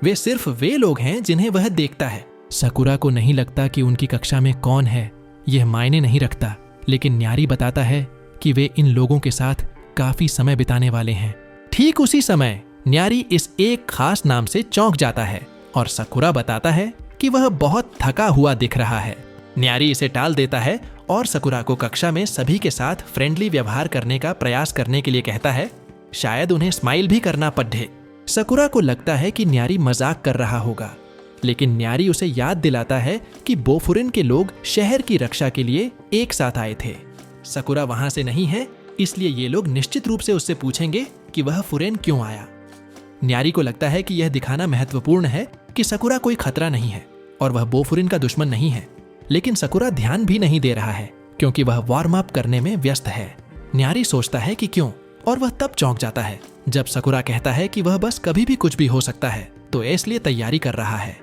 वे सिर्फ वे लोग हैं जिन्हें वह देखता है। सकुरा को नहीं लगता कि उनकी कक्षा में कौन है, यह मायने नहीं रखता, लेकिन न्यारी बताता है कि वे इन लोगों के साथ काफी समय बिताने वाले हैं। ठीक उसी समय न्यारी इस एक खास नाम से चौंक जाता है और सकुरा बताता है कि वह बहुत थका हुआ दिख रहा है। न्यारी इसे टाल देता है और सकुरा को कक्षा में सभी के साथ फ्रेंडली व्यवहार करने का प्रयास करने के लिए कहता है, शायद उन्हें स्माइल भी करना पड़े। सकुरा को लगता है कि न्यारी मजाक कर रहा होगा, लेकिन न्यारी उसे याद दिलाता है कि बोफुरिन के लोग शहर की रक्षा के लिए एक साथ आए थे। सकुरा वहां से नहीं है, इसलिए ये लोग निश्चित रूप से उससे पूछेंगे कि वह फुरेन क्यों आया। न्यारी को लगता है कि यह दिखाना महत्वपूर्ण है कि सकुरा कोई खतरा नहीं है और वह बोफुरिन का दुश्मन नहीं है, लेकिन सकुरा ध्यान भी नहीं दे रहा है क्योंकि वह वार्म अप करने में व्यस्त है। न्यारी सोचता है कि क्यों, और वह तब चौंक जाता है जब सकुरा कहता है कि वह बस कभी भी कुछ भी हो सकता है, तो इसलिए तैयारी कर रहा है।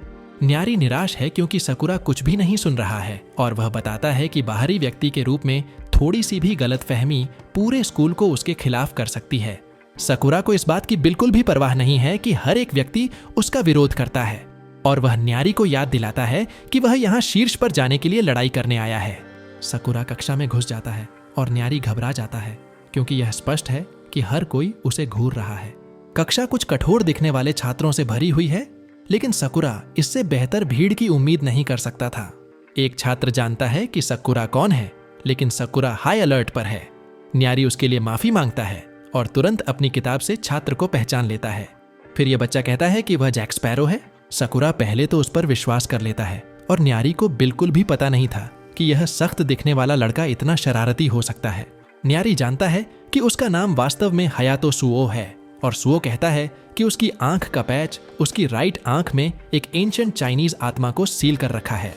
न्यारी निराश है क्योंकि सकुरा कुछ भी नहीं सुन रहा है और वह बताता है कि बाहरी व्यक्ति के रूप में थोड़ी सी भी गलतफहमी पूरे स्कूल को उसके खिलाफ कर सकती है। सकुरा को इस बात की बिल्कुल भी परवाह नहीं है कि हर एक व्यक्ति उसका विरोध करता है और वह न्यारी को याद दिलाता है कि वह यहाँ शीर्ष पर जाने के लिए लड़ाई करने आया है। सकुरा कक्षा में घुस जाता है और न्यारी घबरा जाता है क्योंकि यह स्पष्ट है कि हर कोई उसे घूर रहा है। कक्षा कुछ कठोर दिखने वाले छात्रों से भरी हुई है, लेकिन सकुरा इससे बेहतर भीड़ की उम्मीद नहीं कर सकता था। एक छात्र जानता है कि सकुरा कौन है, लेकिन सकुरा हाई अलर्ट पर है। न्यारी उसके लिए माफी मांगता है और तुरंत अपनी किताब से छात्र को पहचान लेता है। फिर यह बच्चा कहता है कि वह जैक स्पैरो है। सकुरा पहले तो उस पर विश्वास कर लेता है और न्यारी को बिल्कुल भी पता नहीं था कि यह सख्त दिखने वाला लड़का इतना शरारती हो सकता है। न्यारी जानता है कि उसका नाम वास्तव में हयातो सुओ है और सुओ कहता है कि उसकी आंख का पैच उसकी राइट आंख में एक एंशिएंट चाइनीज आत्मा को सील कर रखा है।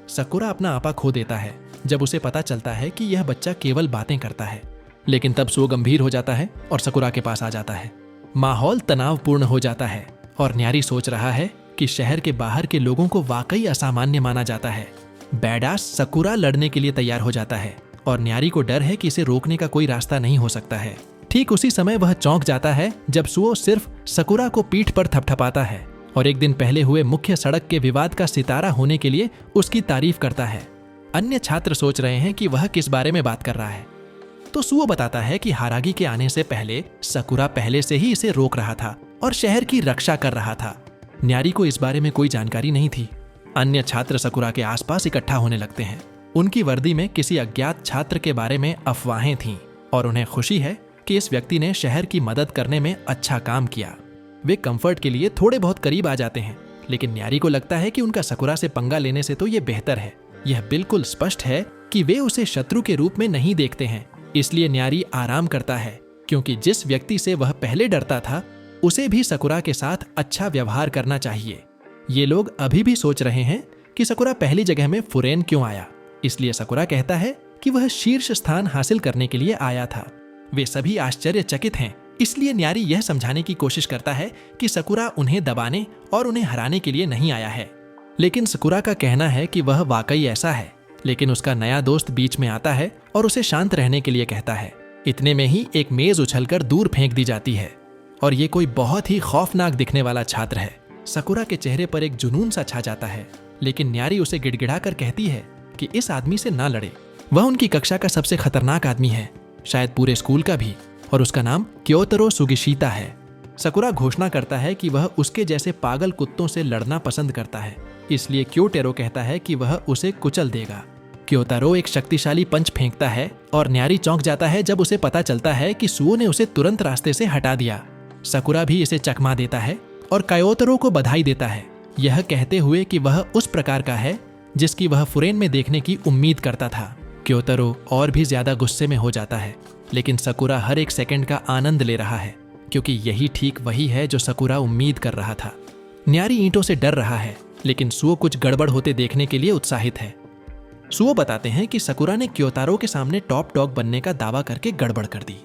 सकुरा अपना आपा खो देता है जब उसे पता चलता है कि यह बच्चा केवल बातें करता है। लेकिन तब सुओ गंभीर हो जाता है और सकुरा के पास आ जाता है। माहौल तनावपूर्ण हो जाता है और न्यारी सोच रहा है कि शहर के बाहर के लोगों को वाकई असामान्य माना जाता है। बैडास सकुरा लड़ने के लिए तैयार हो जाता है और न्यारी को डर है कि इसे रोकने का कोई रास्ता नहीं हो सकता है। ठीक उसी समय वह चौंक जाता है जब सुओ सिर्फ सकुरा को पीठ पर थपथपाता है और एक दिन पहले हुए मुख्य सड़क के विवाद का सितारा होने के लिए उसकी तारीफ करता है। अन्य छात्र सोच रहे हैं कि वह किस बारे में बात कर रहा है, तो सुओ बताता है कि हारागी के आने से पहले सकुरा पहले से ही इसे रोक रहा था और शहर की रक्षा कर रहा था। न्यारी को इस बारे में कोई जानकारी नहीं थी। अन्य छात्र सकुरा के आसपास इकट्ठा होने लगते हैं। उनकी वर्दी में किसी अज्ञात छात्र के बारे में अफवाहें थीं और उन्हें खुशी है कि इस व्यक्ति ने शहर की मदद करने में अच्छा काम किया। वे कंफर्ट के लिए थोड़े बहुत करीब आ जाते हैं, लेकिन न्यारी को लगता है कि उनका सकुरा से पंगा लेने से तो ये बेहतर है। यह बिल्कुल स्पष्ट है कि वे उसे शत्रु के रूप में नहीं देखते हैं, इसलिए न्यारी आराम करता है, क्योंकि जिस व्यक्ति से वह पहले डरता था उसे भी सकुरा के साथ अच्छा व्यवहार करना चाहिए। ये लोग अभी भी सोच रहे हैं कि सकुरा पहली जगह में फुरेन क्यों आया, इसलिए सकुरा कहता है कि वह शीर्ष स्थान हासिल करने के लिए आया था। वे सभी आश्चर्यचकित हैं, इसलिए न्यारी यह समझाने की कोशिश करता है कि सकुरा उन्हें दबाने और उन्हें हराने के लिए नहीं आया है। लेकिन सकुरा का कहना है कि वह वाकई ऐसा है, लेकिन उसका नया दोस्त बीच में आता है और उसे शांत रहने के लिए कहता है। इतने में ही एक मेज उछलकर दूर फेंक दी जाती है और ये कोई बहुत ही खौफनाक दिखने वाला छात्र है। सकुरा के चेहरे पर एक जुनून सा छा जाता है, लेकिन न्यारी उसे गिड़गिड़ाकर कहती है कि इस आदमी से ना लड़े। वह उनकी कक्षा का सबसे खतरनाक आदमी है, शायद पूरे स्कूल का भी, और उसका नाम क्योतरो सुगिशिता है। सकुरा घोषणा करता है कि वह उसके जैसे पागल कुत्तों से लड़ना पसंद करता है, इसलिए क्योटेरो कहता है कि वह उसे कुचल देगा। क्योतारो एक शक्तिशाली पंच फेंकता है और न्यारी चौंक जाता है जब उसे पता चलता है कि सुओ ने उसे तुरंत रास्ते से हटा दिया। सकुरा भी इसे चकमा देता है और क्योतारो को बधाई देता है, यह कहते हुए कि वह उस प्रकार का है जिसकी वह फुरेन में देखने की उम्मीद करता था। क्योतारो और भी ज्यादा गुस्से में हो जाता है, लेकिन सकुरा हर एक सेकंड का आनंद ले रहा है, क्योंकि यही ठीक वही है जो सकुरा उम्मीद कर रहा था। न्यारी ईंटों से डर रहा है, लेकिन सुओ कुछ गड़बड़ होते देखने के लिए उत्साहित है। सुओ बताते हैं कि सकुरा ने क्योतारो के सामने टॉप डॉग बनने का दावा करके गड़बड़ कर दी।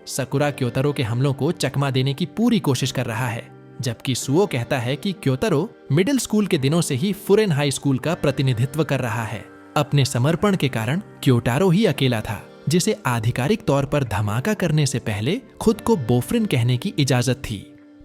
सकुरा क्योतारो के हमलों को चकमा देने की पूरी कोशिश कर रहा है, जबकि सुओ कहता है कि क्योतारो मिडिल स्कूल के दिनों से ही फुरेन हाई स्कूल का प्रतिनिधित्व कर रहा है। अपने समर्पण के कारण क्योटारो ही अकेला था जिसे आधिकारिक तौर पर धमाका करने से पहले खुद को बोफ्रिन कहने की इजाजत थी।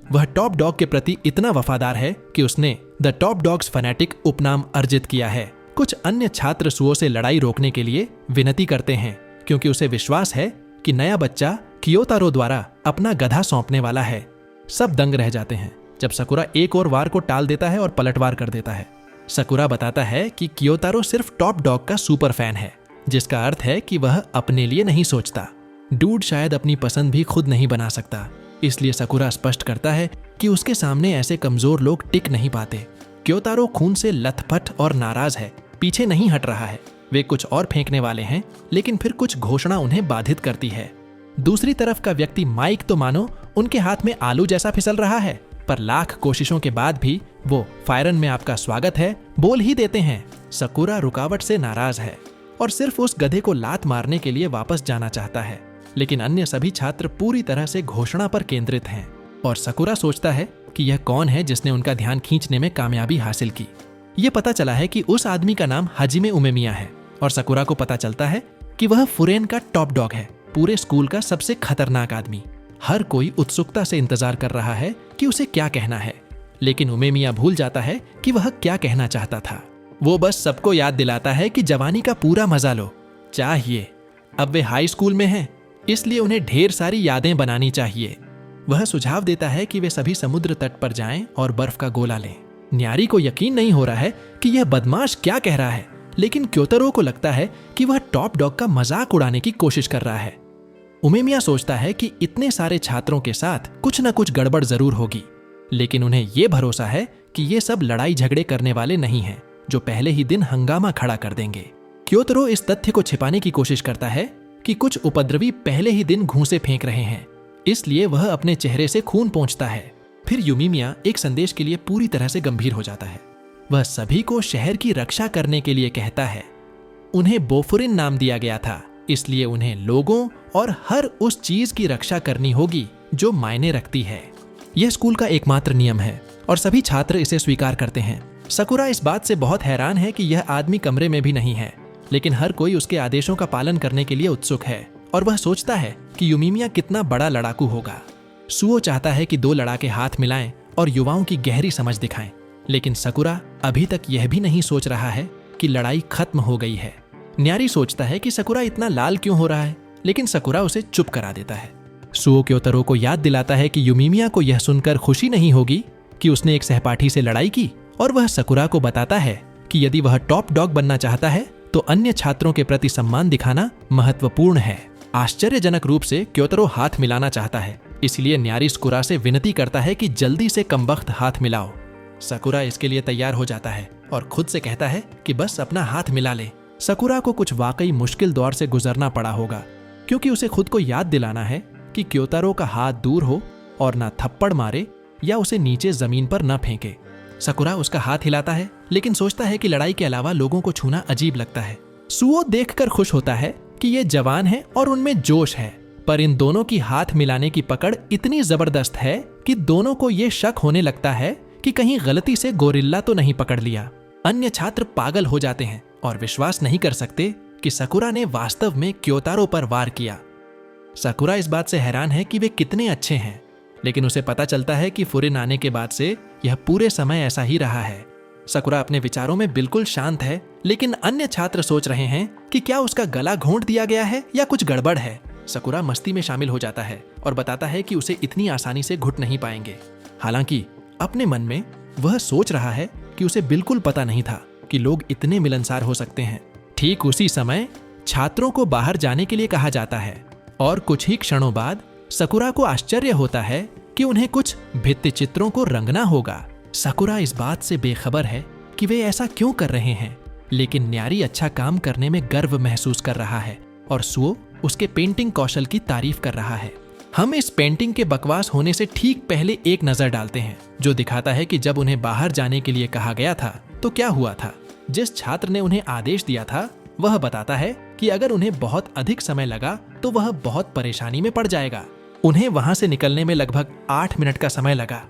वह टॉप डॉग के प्रति इतना वफादार है कि उसने द टॉप डॉग्स फैनेटिक उपनाम अर्जित किया है। कुछ अन्य छात्र सुओ से लड़ाई रोकने के लिए विनती करते हैं, क्योंकि उसे विश्वास है कि नया बच्चा क्योतारो द्वारा अपना गधा सौंपने वाला है। सब दंग रह जाते हैं जब सकुरा एक और वार को टाल देता है और पलटवार कर देता है। सकुरा बताता है कि क्योतारो सिर्फ टॉप डॉग का सुपर फैन है, जिसका अर्थ है कि वह अपने लिए नहीं सोचता। डूड शायद अपनी पसंद भी खुद नहीं बना सकता, इसलिए सकुरा स्पष्ट करता है कि उसके सामने ऐसे कमजोर लोग टिक नहीं पाते। क्योतारो खून से लथपथ और नाराज है, पीछे नहीं हट रहा है। वे कुछ और फेंकने वाले हैं, लेकिन फिर कुछ घोषणा उन्हें बाधित करती है। दूसरी तरफ का व्यक्ति माइक तो मानो उनके हाथ में आलू जैसा फिसल रहा है, पर लाख कोशिशों के बाद भी वो फायरन में आपका स्वागत है बोल ही देते हैं। सकुरा रुकावट से नाराज है और सिर्फ उस गधे को लात मारने के लिए वापस जाना चाहता है, लेकिन अन्य सभी छात्र पूरी तरह से घोषणा पर केंद्रित हैं और सकुरा सोचता है कि यह कौन है जिसने उनका ध्यान खींचने में कामयाबी हासिल की। यह पता चला है कि उस आदमी का नाम हाजिमे उमेमिया है और सकुरा को पता चलता है कि वह फुरेन का टॉप डॉग है, पूरे स्कूल का सबसे खतरनाक आदमी। हर कोई उत्सुकता से इंतजार कर रहा है कि उसे क्या कहना है, लेकिन उमेमिया भूल जाता है कि वह क्या कहना चाहता था। वो बस सबको याद दिलाता है कि जवानी का पूरा मजा लो चाहिए। अब वे हाई स्कूल में हैं, इसलिए उन्हें ढेर सारी यादें बनानी चाहिए। वह सुझाव देता है कि वे सभी समुद्र तट पर जाएं और बर्फ का गोला लें। न्यारी को यकीन नहीं हो रहा है कि यह बदमाश क्या कह रहा है, लेकिन क्योतारो को लगता है कि वह टॉप डॉग का मजाक उड़ाने की कोशिश कर रहा है। उमेमिया सोचता है कि इतने सारे छात्रों के साथ कुछ न कुछ गड़बड़ जरूर होगी, लेकिन उन्हें यह भरोसा है कि ये सब लड़ाई झगड़े करने वाले नहीं हैं, जो पहले ही दिन हंगामा खड़ा कर देंगे। क्योतारो इस तथ्य को छिपाने की कोशिश करता है कि कुछ उपद्रवी पहले ही दिन घूंसे फेंक रहे हैं, इसलिए वह अपने चेहरे से खून पोंछता है। फिर यूमिमिया एक संदेश के लिए पूरी तरह से गंभीर हो जाता है। वह सभी को शहर की रक्षा करने के लिए कहता है। उन्हें बोफुरिन नाम दिया गया था, इसलिए उन्हें लोगों और हर उस चीज की रक्षा करनी होगी जो मायने रखती है। यह स्कूल का एकमात्र नियम है और सभी छात्र इसे स्वीकार करते हैं। सकुरा इस बात से बहुत हैरान है कि यह आदमी कमरे में भी नहीं है, लेकिन हर कोई उसके आदेशों का पालन करने के लिए उत्सुक है और वह सोचता है कि यूमिमिया कितना बड़ा लड़ाकू होगा। सुओ चाहता है कि दो लड़ाके हाथ मिलाएं और युवाओं की गहरी समझ दिखाएं, लेकिन सकुरा अभी तक यह भी नहीं सोच रहा है कि लड़ाई खत्म हो गई है। न्यारी सोचता है कि सकुरा इतना लाल क्यों हो रहा है, लेकिन सकुरा उसे चुप करा देता है। सुओ क्योतरो को याद दिलाता है कि यूमिमिया को यह सुनकर खुशी नहीं होगी कि उसने एक सहपाठी से लड़ाई की, और वह सकुरा को बताता है कि यदि वह टॉप डॉग बनना चाहता है तो अन्य छात्रों के प्रति सम्मान दिखाना महत्वपूर्ण है। आश्चर्यजनक रूप से क्योतरो हाथ मिलाना चाहता है, इसलिए न्यारी सकुरा से विनती करता है कि जल्दी से कमबख्त हाथ मिलाओ। सकुरा इसके लिए तैयार हो जाता है और खुद से कहता है कि बस अपना हाथ मिला ले। सकुरा को कुछ वाकई मुश्किल दौर से गुजरना पड़ा होगा, क्योंकि उसे खुद को याद दिलाना है कि क्योतरो का हाथ दूर हो और ना थप्पड़ मारे या उसे नीचे जमीन पर न फेंके। सकुरा उसका हाथ हिलाता है, लेकिन सोचता है कि लड़ाई के अलावा लोगों को छूना अजीब लगता है। सुओ देखकर खुश होता है कि ये जवान है और उनमें जोश है, पर इन दोनों की हाथ मिलाने की पकड़ इतनी जबरदस्त है कि दोनों को ये शक होने लगता है कि कहीं गलती से गोरिल्ला तो नहीं पकड़ लिया। अन्य छात्र पागल हो जाते हैं और विश्वास नहीं कर सकते कि सकुरा ने वास्तव में क्योतारो पर वार किया। सकुरा इस बात से हैरान है कि वे कितने अच्छे हैं, लेकिन उसे पता चलता है कि फुरिन आने के बाद से यह पूरे समय ऐसा ही रहा है। सकुरा अपने विचारों में बिल्कुल शांत है, लेकिन अन्य छात्र सोच रहे हैं कि क्या उसका गला घोंट दिया गया है या कुछ गड़बड़ है। सकुरा मस्ती में शामिल हो जाता है और बताता है कि उसे इतनी आसानी से घुट नहीं पाएंगे। हालांकि अपने मन में वह सोच रहा है कि उसे बिल्कुल पता नहीं था कि लोग इतने मिलनसार हो सकते हैं। ठीक उसी समय छात्रों को बाहर जाने के लिए कहा जाता है और कुछ ही क्षणों बाद सकुरा को आश्चर्य होता है कि उन्हें कुछ भित्ति चित्रों को रंगना होगा। सकुरा इस बात से बेखबर है कि वे ऐसा क्यों कर रहे हैं, लेकिन न्यारी अच्छा काम करने में गर्व महसूस कर रहा है और सुओ उसके पेंटिंग कौशल की तारीफ कर रहा है। हम इस पेंटिंग के बकवास होने से ठीक पहले एक नजर डालते हैं, जो दिखाता है कि जब उन्हें बाहर जाने के लिए कहा गया था तो क्या हुआ था। जिस छात्र ने उन्हें आदेश दिया था वह बताता है कि अगर उन्हें बहुत अधिक समय लगा तो वह बहुत परेशानी में पड़ जाएगा। उन्हें वहां से निकलने में लगभग 8 मिनट का समय लगा,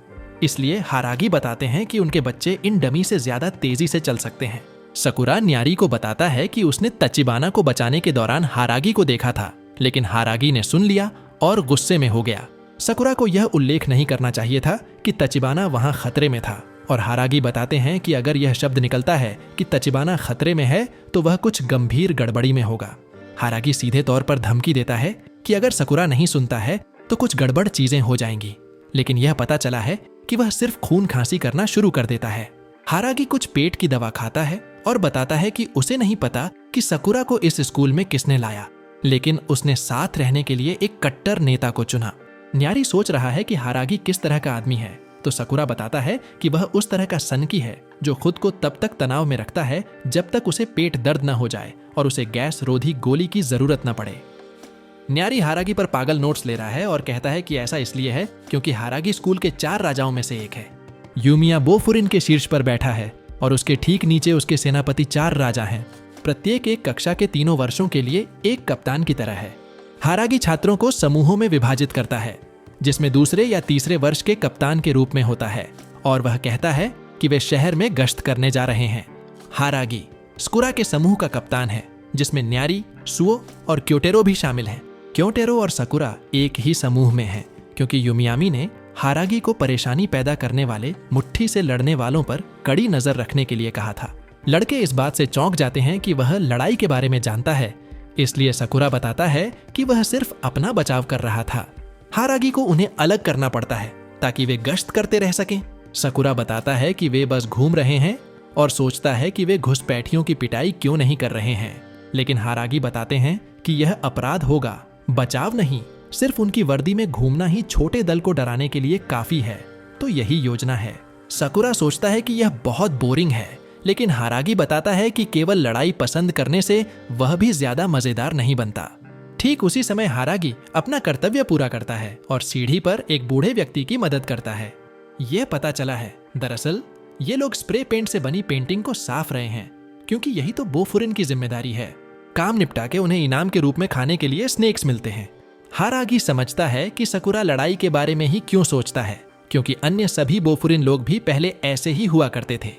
इसलिए हारागी बताते हैं कि उनके बच्चे इन डमी से ज्यादा तेजी से चल सकते हैं। सकुरा न्यारी को बताता है कि उसने तचिबाना को बचाने के दौरान हारागी को देखा था, लेकिन हारागी ने सुन लिया और गुस्से में हो गया। सकुरा को यह उल्लेख नहीं करना चाहिए था कि तचिबाना वहां खतरे में था, और हारागी बताते हैं कि अगर यह शब्द निकलता है कि तचिबाना खतरे में है तो वह कुछ गंभीर गड़बड़ी में होगा। हारागी सीधे तौर पर धमकी देता है कि अगर सकुरा नहीं सुनता है तो कुछ गड़बड़ चीजें हो जाएंगी, लेकिन यह पता चला है कि वह सिर्फ खून खांसी करना शुरू कर देता है। हारागी कुछ पेट की दवा खाता है और बताता है कि उसे नहीं पता कि सकुरा को इस स्कूल में किसने लाया, लेकिन उसने साथ रहने के लिए एक कट्टर नेता को चुना। न्यारी सोच रहा है कि हारागी किस तरह का आदमी है, तो सकुरा बताता है कि वह उस तरह का सनकी है जो खुद को तब तक तनाव में रखता है जब तक उसे पेट दर्द न हो जाए और उसे गैस रोधी गोली की जरूरत न पड़े। न्यारी हारागी पर पागल नोट्स ले रहा है और कहता है कि ऐसा इसलिए है क्योंकि हारागी स्कूल के 4 राजाओं में से एक है। यूमिया बोफुरिन के शीर्ष पर बैठा है और उसके ठीक नीचे उसके सेनापति 4 राजा हैं। प्रत्येक एक कक्षा के 3 वर्षों के लिए एक कप्तान की तरह है। हारागी छात्रों को समूहों में विभाजित करता है, जिसमें दूसरे या तीसरे वर्ष के कप्तान के रूप में होता है, और वह कहता है कि वे शहर में गश्त करने जा रहे हैं। हारागी स्कुरा के समूह का कप्तान है, जिसमें न्यारी, सुओ और क्योटेरो भी शामिल हैं। क्योटेरो और सकुरा एक ही समूह में हैं, क्योंकि युमियामी ने हारागी को परेशानी पैदा करने वाले मुट्ठी से लड़ने वालों पर कड़ी नजर रखने के लिए कहा था। लड़के इस बात से चौंक जाते हैं कि वह लड़ाई के बारे में जानता है, इसलिए सकुरा बताता है कि वह सिर्फ अपना बचाव कर रहा था। हारागी को उन्हें अलग करना पड़ता है ताकि वे गश्त करते रह सकें। सकुरा बताता है कि वे बस घूम रहे हैं और सोचता है कि वे घुसपैठियों की पिटाई क्यों नहीं कर रहे हैं, लेकिन हारागी बताते हैं कि यह अपराध होगा, बचाव नहीं। सिर्फ उनकी वर्दी में घूमना ही छोटे दल को डराने के लिए काफी है, तो यही योजना है। सकुरा सोचता है कि यह बहुत बोरिंग है, लेकिन हारागी बताता है कि केवल लड़ाई पसंद करने से वह भी ज्यादा मजेदार नहीं बनता। ठीक उसी समय हारागी अपना कर्तव्य पूरा करता है और सीढ़ी पर एक बूढ़े व्यक्ति की मदद करता है। यह पता चला है दरअसल ये लोग स्प्रे पेंट से बनी पेंटिंग को साफ रहे हैं, क्योंकि यही तो बोफुरिन की जिम्मेदारी है। काम निपटा के उन्हें इनाम के रूप में खाने के लिए स्नेक्स मिलते हैं। हारागी समझता है कि सकुरा लड़ाई के बारे में ही क्यों सोचता है, क्योंकि अन्य सभी बोफुरिन लोग भी पहले ऐसे ही हुआ करते थे।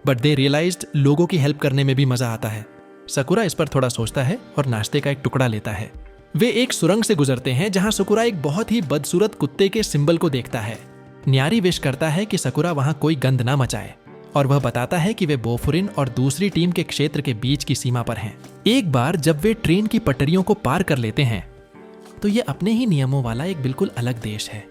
बट दे रियलाइज्ड लोगों की हेल्प करने में भी मजा आता है। सकुरा इस पर थोड़ा सोचता है और नाश्ते का एक टुकड़ा लेता है। वे एक सुरंग से गुजरते हैं जहां सकुरा एक बहुत ही बदसूरत कुत्ते के सिंबल को देखता है। न्यारी विश करता है कि सकुरा वहां कोई गंद ना मचाए और वह बताता है कि वे बोफुरिन और दूसरी टीम के क्षेत्र के बीच की सीमा पर हैं। एक बार जब वे ट्रेन की पटरियों को पार कर लेते हैं तो ये अपने ही नियमों वाला एक बिल्कुल अलग देश है।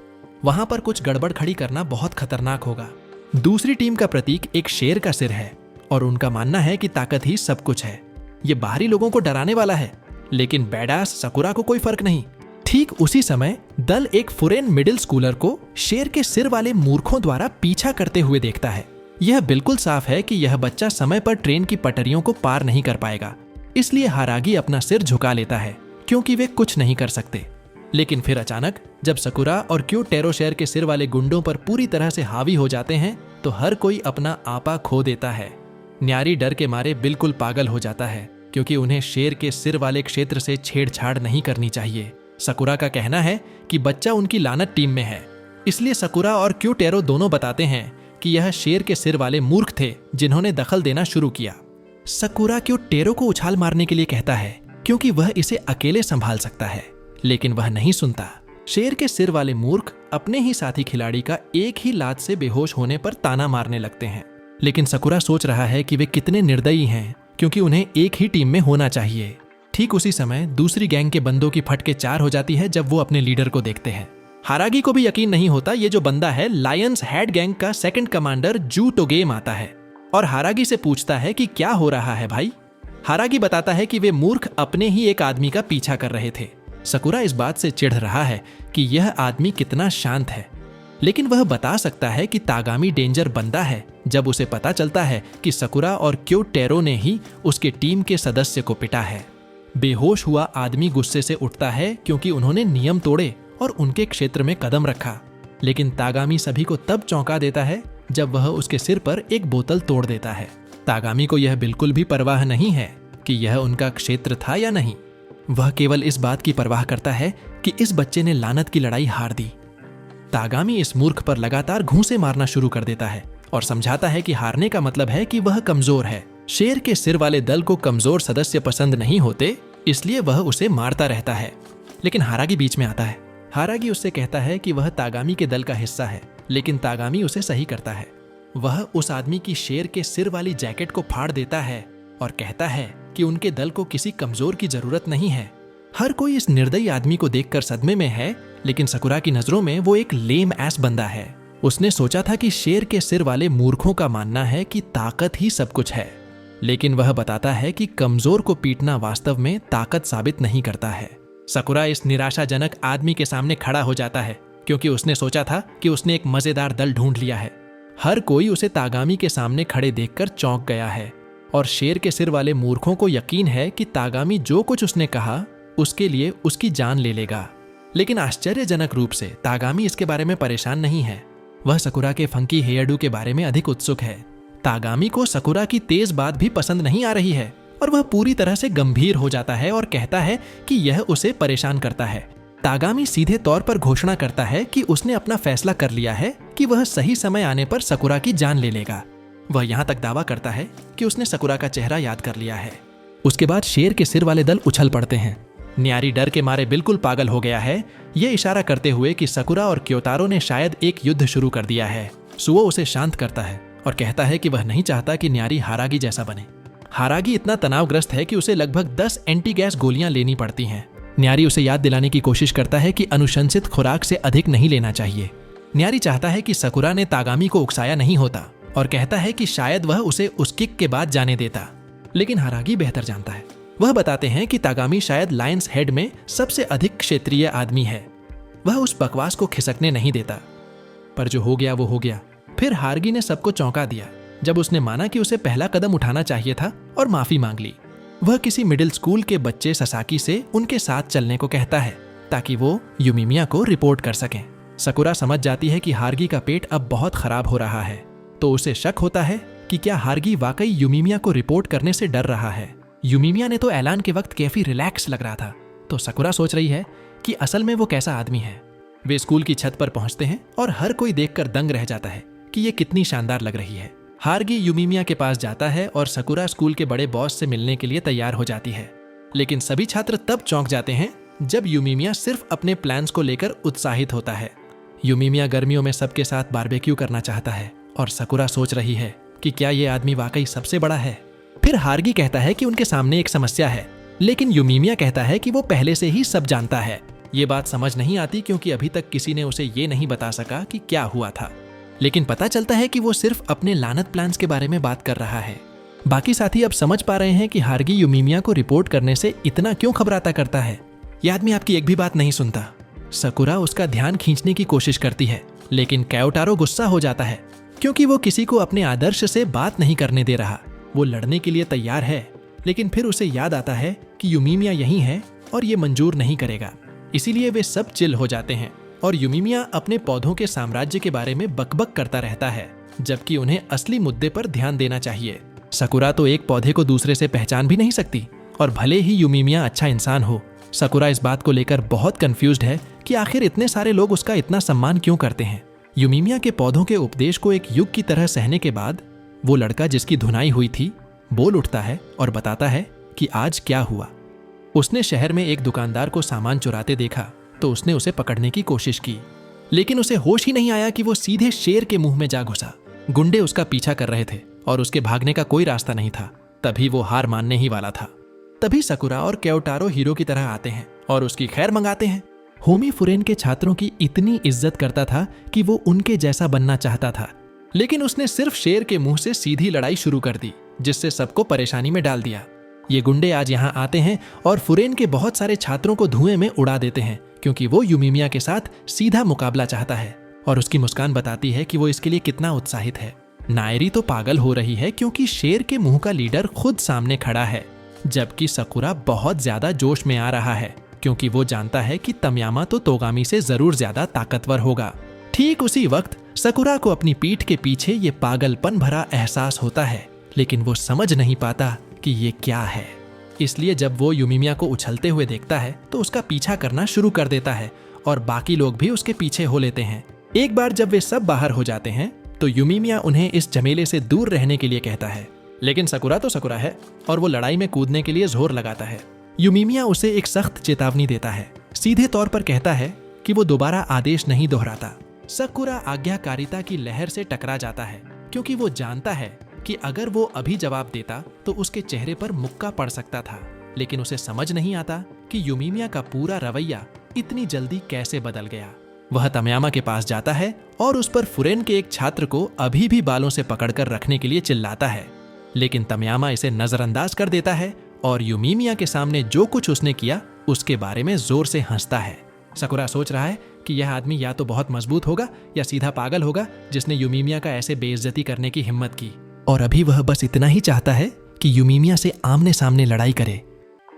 वहां पर कुछ गड़बड़ खड़ी करना बहुत खतरनाक होगा। दूसरी टीम का प्रतीक एक शेर का सिर है और उनका मानना है कि ताकत ही सब कुछ है। ये बाहरी लोगों को डराने वाला है, लेकिन बैडास सकुरा को कोई फर्क नहीं। ठीक उसी समय दल एक फुरेन मिडिल स्कूलर को शेर के सिर वाले मूर्खों द्वारा पीछा करते हुए देखता है। यह बिल्कुल साफ है कि यह बच्चा समय पर ट्रेन की पटरियों को पार नहीं कर पाएगा, इसलिए हारागी अपना सिर झुका लेता है क्योंकि वे कुछ नहीं कर सकते। लेकिन फिर अचानक जब सकुरा और क्यूटेरो शेर के सिर वाले गुंडों पर पूरी तरह से हावी हो जाते हैं तो हर कोई अपना आपा खो देता है। न्यारी डर के मारे बिल्कुल पागल हो जाता है क्योंकि उन्हें शेर के सिर वाले क्षेत्र से छेड़छाड़ नहीं करनी चाहिए। सकुरा का कहना है कि बच्चा उनकी लानत टीम में है, इसलिए सकुरा और क्यूटेरो दोनों बताते हैं कि यह शेर के सिर वाले मूर्ख थे जिन्होंने दखल देना शुरू किया। सकुरा क्यूटेरो को उछाल मारने के लिए कहता है क्योंकि वह इसे अकेले संभाल सकता है, लेकिन वह नहीं सुनता। शेर के सिर वाले मूर्ख अपने ही साथी खिलाड़ी का एक ही लात से बेहोश होने पर ताना मारने लगते हैं। लेकिन सकुरा सोच रहा है कि वे कितने निर्दयी हैं क्योंकि उन्हें एक ही टीम में होना चाहिए। ठीक उसी समय दूसरी गैंग के बंदों की फटके चार हो जाती है जब वो अपने लीडर को देखते हैं। हारागी को भी यकीन नहीं होता ये जो बंदा है लायंस हेड गैंग का सेकंड कमांडर जू टोगेम आता है और हारागी से पूछता है कि क्या हो रहा है भाई। हारागी बताता है कि वे मूर्ख अपने ही एक आदमी का पीछा कर रहे थे। सकुरा इस बात से चिढ़ रहा है कि यह आदमी कितना शांत है, लेकिन वह बता सकता है कि तागामी डेंजर बंदा है जब उसे पता चलता है कि सकुरा और क्यूटेरो ने ही उसके टीम के सदस्य को पिटा है। बेहोश हुआ आदमी गुस्से से उठता है क्योंकि उन्होंने नियम तोड़े और उनके क्षेत्र में कदम रखा, लेकिन तागामी सभी को तब चौंका देता है जब वह उसके सिर पर एक बोतल तोड़ देता है। तागामी को यह बिल्कुल भी परवाह नहीं है कि यह उनका क्षेत्र था या नहीं। वह केवल इस बात की परवाह करता है कि इस बच्चे ने लानत की लड़ाई हार दी। तागामी इस मूर्ख पर लगातार घूंसे मारना शुरू कर देता है और समझाता है कि हारने का मतलब है कि वह कमजोर है। शेर के सिर वाले दल को कमजोर सदस्य पसंद नहीं होते, इसलिए वह उसे मारता रहता है। लेकिन हारागी बीच में आता है। हारागी उससे कहता है कि वह तागामी के दल का हिस्सा है, लेकिन तागामी उसे सही करता है। वह उस आदमी की शेर के सिर वाली जैकेट को फाड़ देता है और कहता है कि उनके दल को किसी कमजोर की जरूरत नहीं है। हर कोई इस निर्दयी आदमी को देखकर सदमे में है, लेकिन सकुरा की नजरों में वो एक लेम एस बंदा है। उसने सोचा था कि शेर के सिर वाले मूर्खों का मानना है कि ताकत ही सब कुछ है, लेकिन वह बताता है कि कमजोर को पीटना वास्तव में ताकत साबित नहीं करता है। सकुरा इस निराशाजनक आदमी के सामने खड़ा हो जाता है क्योंकि उसने सोचा था कि उसने एक मजेदार दल ढूंढ लिया है। हर कोई उसे तागामी के सामने खड़े देखकर चौंक गया है और शेर के सिर वाले मूर्खों को यकीन है कि तागामी जो कुछ उसने कहा उसके लिए उसकी जान ले लेगा। लेकिन आश्चर्यजनक रूप से तागामी इसके बारे में परेशान नहीं है। वह सकुरा के फंकी हेयरडू के बारे में अधिक उत्सुक है। तागामी को सकुरा की तेज बात भी पसंद नहीं आ रही है और वह पूरी तरह से गंभीर हो जाता है और कहता है कि यह उसे परेशान करता है। तागामी सीधे तौर पर घोषणा करता है कि उसने अपना फैसला कर लिया है कि वह सही समय आने पर सकुरा की जान ले लेगा। वह यहाँ तक दावा करता है कि उसने सकुरा का चेहरा याद कर लिया है। उसके बाद शेर के सिर वाले दल उछल पड़ते हैं। न्यारी डर के मारे बिल्कुल पागल हो गया है, ये इशारा करते हुए कि सकुरा और क्योतारो ने शायद एक युद्ध शुरू कर दिया है। सुओ उसे शांत करता है और कहता है कि वह नहीं चाहता कि न्यारी हारागी जैसा बने। हारागी इतना तनावग्रस्त है कि उसे लगभग 10 एंटी गैस गोलियां लेनी पड़ती हैं। न्यारी उसे याद दिलाने की कोशिश करता है कि अनुशंसित खुराक से अधिक नहीं लेना चाहिए। न्यारी चाहता है कि सकुरा ने तागामी को उकसाया नहीं होता और कहता है कि शायद वह उसे उस किक के बाद जाने देता, लेकिन हारागी बेहतर जानता है। वह बताते हैं कि तागामी शायद लायंस हेड में सबसे अधिक क्षेत्रीय आदमी है। वह उस बकवास को खिसकने नहीं देता, पर जो हो गया वो हो गया। फिर हारगी ने सबको चौंका दिया जब उसने माना कि उसे पहला कदम उठाना चाहिए था और माफी मांग ली। वह किसी मिडिल स्कूल के बच्चे ससाकी से उनके साथ चलने को कहता है ताकि वो यूमिमिया को रिपोर्ट कर सकें। सकुरा समझ जाती है कि हारगी का पेट अब बहुत खराब हो रहा है, तो उसे शक होता है कि क्या हार्गी वाकई यूमीमिया को रिपोर्ट करने से डर रहा है। यूमीमिया ने तो ऐलान के वक्त काफी रिलैक्स लग रहा था, तो सकुरा सोच रही है कि असल में वो कैसा आदमी है। वे स्कूल की छत पर पहुंचते हैं और हर कोई देखकर दंग रह जाता है कि ये कितनी शानदार लग रही है। हार्गी यूमीमिया के पास जाता है और सकुरा स्कूल के बड़े बॉस से मिलने के लिए तैयार हो जाती है। लेकिन सभी छात्र तब चौंक जाते हैं जब यूमीमिया सिर्फ अपने प्लान्स को लेकर उत्साहित होता है। यूमीमिया गर्मियों में सबके साथ बारबेक्यू करना चाहता है और सकुरा सोच रही है कि क्या ये आदमी वाकई सबसे बड़ा है। फिर हार्गी कहता है कि उनके सामने एक समस्या है, लेकिन यूमीमिया कहता है कि वो पहले से ही सब जानता है। ये बात समझ नहीं आती क्योंकि अभी तक किसी ने उसे ये नहीं बता सका कि क्या हुआ था, लेकिन पता चलता है कि वो सिर्फ अपने लानत प्लान्स के बारे में बात कर रहा है। बाकी साथी अब समझ पा रहे हैं कि हार्गी यूमीमिया को रिपोर्ट करने से इतना क्यों घबराता करता है। यह आदमी आपकी एक भी बात नहीं सुनता। सकुरा उसका ध्यान खींचने की कोशिश करती है, लेकिन क्योटारो गुस्सा हो जाता है क्योंकि वो किसी को अपने आदर्श से बात नहीं करने दे रहा। वो लड़ने के लिए तैयार है, लेकिन फिर उसे याद आता है कि यूमीमिया यहीं है और ये मंजूर नहीं करेगा। इसीलिए वे सब चिल हो जाते हैं और यूमीमिया अपने पौधों के साम्राज्य के बारे में बकबक करता रहता है, जबकि उन्हें असली मुद्दे पर ध्यान देना चाहिए। सकुरा तो एक पौधे को दूसरे से पहचान भी नहीं सकती, और भले ही यूमीमिया अच्छा इंसान हो, सकुरा इस बात को लेकर बहुत कंफ्यूज्ड है कि आखिर इतने सारे लोग उसका इतना सम्मान क्यों करते हैं। यूमीमिया के पौधों के उपदेश को एक युग की तरह सहने के बाद वो लड़का जिसकी धुनाई हुई थी बोल उठता है और बताता है कि आज क्या हुआ। उसने शहर में एक दुकानदार को सामान चुराते देखा तो उसने उसे पकड़ने की कोशिश की, लेकिन उसे होश ही नहीं आया कि वो सीधे शेर के मुंह में जा घुसा। गुंडे उसका पीछा कर रहे थे और उसके भागने का कोई रास्ता नहीं था। तभी वो हार मानने ही वाला था। तभी सकुरा और क्योटारो हीरो की तरह आते हैं और उसकी खैर मंगाते हैं। होमी फुरेन के छात्रों की इतनी इज्जत करता था कि वो उनके जैसा बनना चाहता था, लेकिन उसने सिर्फ शेर के मुंह से सीधी लड़ाई शुरू कर दी, जिससे सबको परेशानी में डाल दिया। ये गुंडे आज यहाँ आते हैं और फुरेन के बहुत सारे छात्रों को धुएं में उड़ा देते हैं क्योंकि वो यूमीमिया के साथ सीधा मुकाबला चाहता है, और उसकी मुस्कान बताती है कि वो इसके लिए कितना उत्साहित है। नायरी तो पागल हो रही है क्योंकि शेर के मुंह का लीडर खुद सामने खड़ा है, जबकि सकुरा बहुत ज्यादा जोश में आ रहा है क्योंकि वो जानता है कि तमयामा तो तोगामी से जरूर ज्यादा ताकतवर होगा। ठीक उसी वक्त सकुरा को अपनी पीठ के पीछे ये पागलपन भरा एहसास होता है, लेकिन वो समझ नहीं पाता कि ये क्या है। इसलिए जब वो यूमीमिया को उछलते हुए देखता है तो उसका पीछा करना शुरू कर देता है और बाकी लोग भी उसके पीछे हो लेते हैं। एक बार जब वे सब बाहर हो जाते हैं तो यूमीमिया उन्हें इस झमेले से दूर रहने के लिए कहता है, लेकिन सकुरा तो सकुरा है और वो लड़ाई में कूदने के लिए जोर लगाता है। यूमीमिया उसे एक सख्त चेतावनी देता है, सीधे तौर पर कहता है कि वो दोबारा आदेश नहीं दोहराता। सकुरा आज्ञाकारिता की लहर से टकरा जाता है क्योंकि वो जानता है कि अगर वो अभी जवाब देता तो उसके चेहरे पर मुक्का पड़ सकता था, लेकिन उसे समझ नहीं आता कि यूमीमिया का पूरा रवैया इतनी जल्दी कैसे बदल गया। वह तमयामा के पास जाता है और उस पर फुरेन के एक छात्र को अभी भी बालों से पकड़कर रखने के लिए चिल्लाता है, लेकिन तमयामा इसे नजरअंदाज कर देता है और यूमीमिया के सामने जो कुछ उसने किया उसके बारे में जोर से हंसता है। सकुरा सोच रहा है कि यह आदमी या तो बहुत मजबूत होगा या सीधा पागल होगा जिसने यूमीमिया का ऐसे बेइज्जती करने की हिम्मत की, और अभी वह बस इतना ही चाहता है कि यूमीमिया से आमने सामने लड़ाई करे,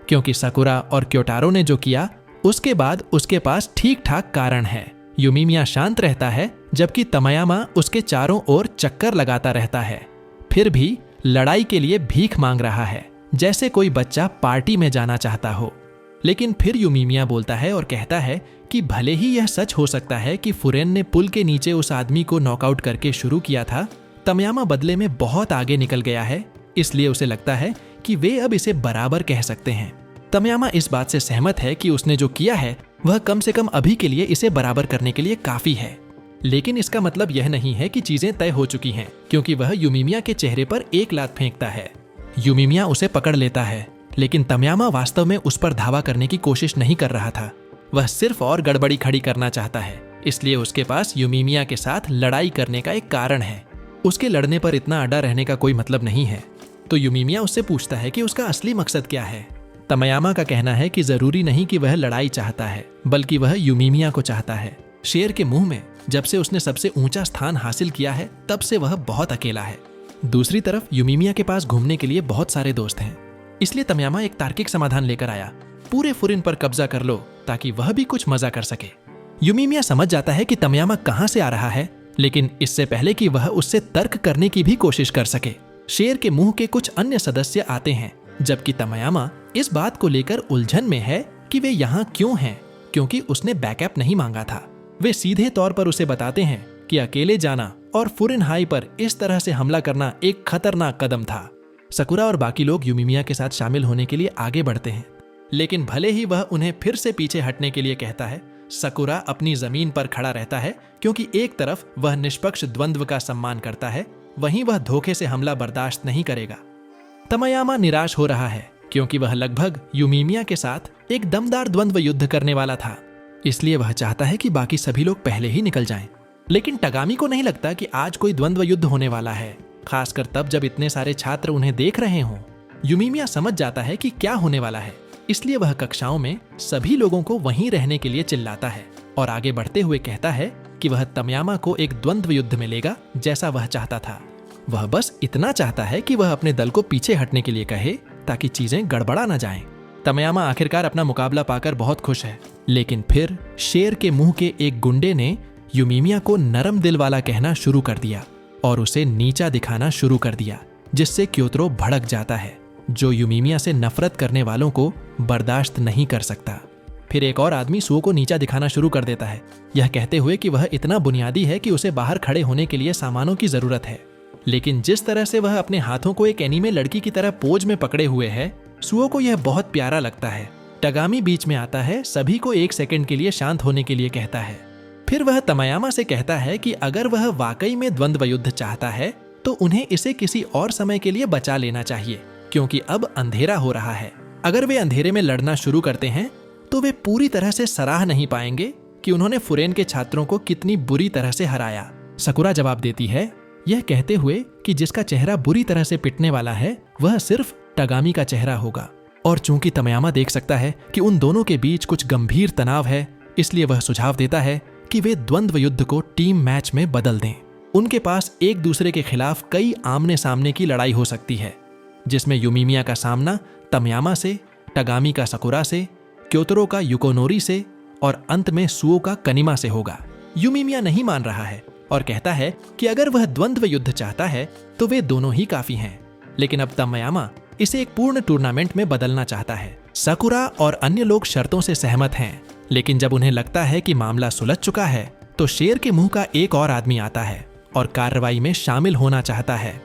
क्योंकि सकुरा और क्योटारो ने जो किया उसके बाद उसके पास ठीक ठाक कारण है। यूमीमिया शांत रहता है जबकि तमयामा उसके चारों ओर चक्कर लगाता रहता है, फिर भी लड़ाई के लिए भीख मांग रहा है जैसे कोई बच्चा पार्टी में जाना चाहता हो। लेकिन फिर यूमीमिया बोलता है और कहता है कि भले ही यह सच हो सकता है कि फुरेन ने पुल के नीचे उस आदमी को नॉकआउट करके शुरू किया था, तमयामा बदले में बहुत आगे निकल गया है, इसलिए उसे लगता है कि वे अब इसे बराबर कह सकते हैं। तमयामा इस बात से सहमत है कि उसने जो किया है वह कम से कम अभी के लिए इसे बराबर करने के लिए काफी है, लेकिन इसका मतलब यह नहीं है कि चीजें तय हो चुकी हैं, क्योंकि वह यूमीमिया के चेहरे पर एक लात फेंकता है। यूमीमिया उसे पकड़ लेता है, लेकिन तमयामा वास्तव में उस पर धावा करने की कोशिश नहीं कर रहा था। वह सिर्फ और गड़बड़ी खड़ी करना चाहता है, इसलिए उसके पास यूमीमिया के साथ लड़ाई करने का एक कारण है। उसके लड़ने पर इतना अड़ा रहने का कोई मतलब नहीं है। तो यूमीमिया उससे पूछता है कि उसका असली मकसद क्या है। तमयामा का कहना है कि जरूरी नहीं कि वह लड़ाई चाहता है, बल्कि वह यूमीमिया को चाहता है। शेर के मुंह में जब से उसने सबसे ऊंचा स्थान हासिल किया है तब से वह बहुत अकेला है। दूसरी तरफ यूमीमिया के पास घूमने के लिए बहुत सारे दोस्त हैं, इसलिए तमयामा एक तार्किक समाधान लेकर आया, पूरे फुरिन पर कब्जा कर लो ताकि वह भी कुछ मजा कर सके। यूमीमिया समझ जाता है कि तमयामा कहां से आ रहा है, लेकिन इससे पहले कि वह उससे तर्क करने की भी कोशिश कर सके शेर के मुंह के कुछ अन्य सदस्य आते हैं, जबकि तमयामा इस बात को लेकर उलझन में है कि वे यहाँ क्यों हैं, क्योंकि उसने बैकअप नहीं मांगा था। वे सीधे तौर पर उसे बताते हैं कि अकेले जाना और फुरेनहाई पर इस तरह से हमला करना एक खतरनाक कदम था। सकुरा और बाकी लोग यूमिमिया के साथ शामिल होने के लिए आगे बढ़ते हैं, लेकिन भले ही वह उन्हें फिर से पीछे हटने के लिए कहता है, सकुरा अपनी जमीन पर खड़ा रहता है, क्योंकि एक तरफ वह निष्पक्ष द्वंद्व का सम्मान करता है, वहीं वह धोखे से हमला बर्दाश्त नहीं करेगा। तमयामा निराश हो रहा है, क्योंकि वह लगभग यूमिमिया के साथ एक दमदार द्वंद्व युद्ध करने वाला था, इसलिए वह चाहता है कि बाकी सभी लोग पहले ही निकल जाएं। लेकिन टगामी को नहीं लगता कि आज कोई द्वंद्व युद्ध होने वाला है, खासकर तब जब इतने सारे छात्र उन्हें देख रहे हों। यूमिमिया समझ जाता है कि क्या होने वाला है, इसलिए वह कक्षाओं में सभी लोगों को वहीं रहने के लिए चिल्लाता है और आगे बढ़ते हुए कहता है कि वह तमयामा को एक द्वंद्व युद्ध मिलेगा जैसा वह चाहता था। वह बस इतना चाहता है कि वह अपने दल को पीछे हटने के लिए कहे ताकि चीजें गड़बड़ा न जाएं। तमयामा आखिरकार अपना मुकाबला पाकर बहुत खुश है, लेकिन फिर शेर के मुंह के एक गुंडे ने यूमिमिया को नरम दिल वाला कहना शुरू कर दिया और उसे नीचा दिखाना शुरू कर दिया, जिससे क्योतरो भड़क जाता है, जो यूमिमिया से नफरत करने वालों को बर्दाश्त नहीं कर सकता। फिर एक और आदमी सुओ को नीचा दिखाना शुरू कर देता है, यह कहते हुए कि वह इतना बुनियादी है कि उसे बाहर खड़े होने के लिए सामानों की जरूरत है। लेकिन जिस तरह से वह अपने हाथों को एक एनीमे लड़की की तरह पोज में पकड़े हुए है, सुओ को यह बहुत प्यारा लगता है। टगामी बीच में आता है, सभी को 1 सेकंड के लिए शांत होने के लिए कहता है। फिर वह तमयामा से कहता है कि अगर वह वाकई में द्वंद्व युद्ध चाहता है तो उन्हें इसे किसी और समय के लिए बचा लेना चाहिए, क्योंकि अब अंधेरा हो रहा है। अगर वे अंधेरे में लड़ना शुरू करते हैं तो वे पूरी तरह से सराह नहीं पाएंगे कि उन्होंने फुरेन के छात्रों को कितनी बुरी तरह से हराया। सकुरा जवाब देती है, यह कहते हुए कि जिसका चेहरा बुरी तरह से पिटने वाला है वह सिर्फ टगामी का चेहरा होगा। और चूंकि तमयामा देख सकता है कि उन दोनों के बीच कुछ गंभीर तनाव है, इसलिए वह सुझाव देता है कि वे द्वंद्व युद्ध को टीम मैच में बदल दें। उनके पास एक दूसरे के खिलाफ कई आमने सामने की लड़ाई हो सकती है, जिसमें यूमिमिया का सामना तमयामा से, टगामी का सकुरा से, क्योतरो का युकोनोरी से और अंत में सुओ का कनिमा से होगा। यूमिमिया नहीं मान रहा है और कहता है कि अगर वह द्वंद्व युद्ध चाहता है तो वे दोनों ही काफी हैं। लेकिन अब तमयामा इसे एक पूर्ण टूर्नामेंट में बदलना चाहता है। सकुरा और अन्य लोग शर्तों से सहमत हैं, लेकिन जब उन्हें लगता है कि मामला सुलझ चुका है तो शेर के मुंह का एक और आदमी आता है और कार्रवाई में शामिल होना चाहता है।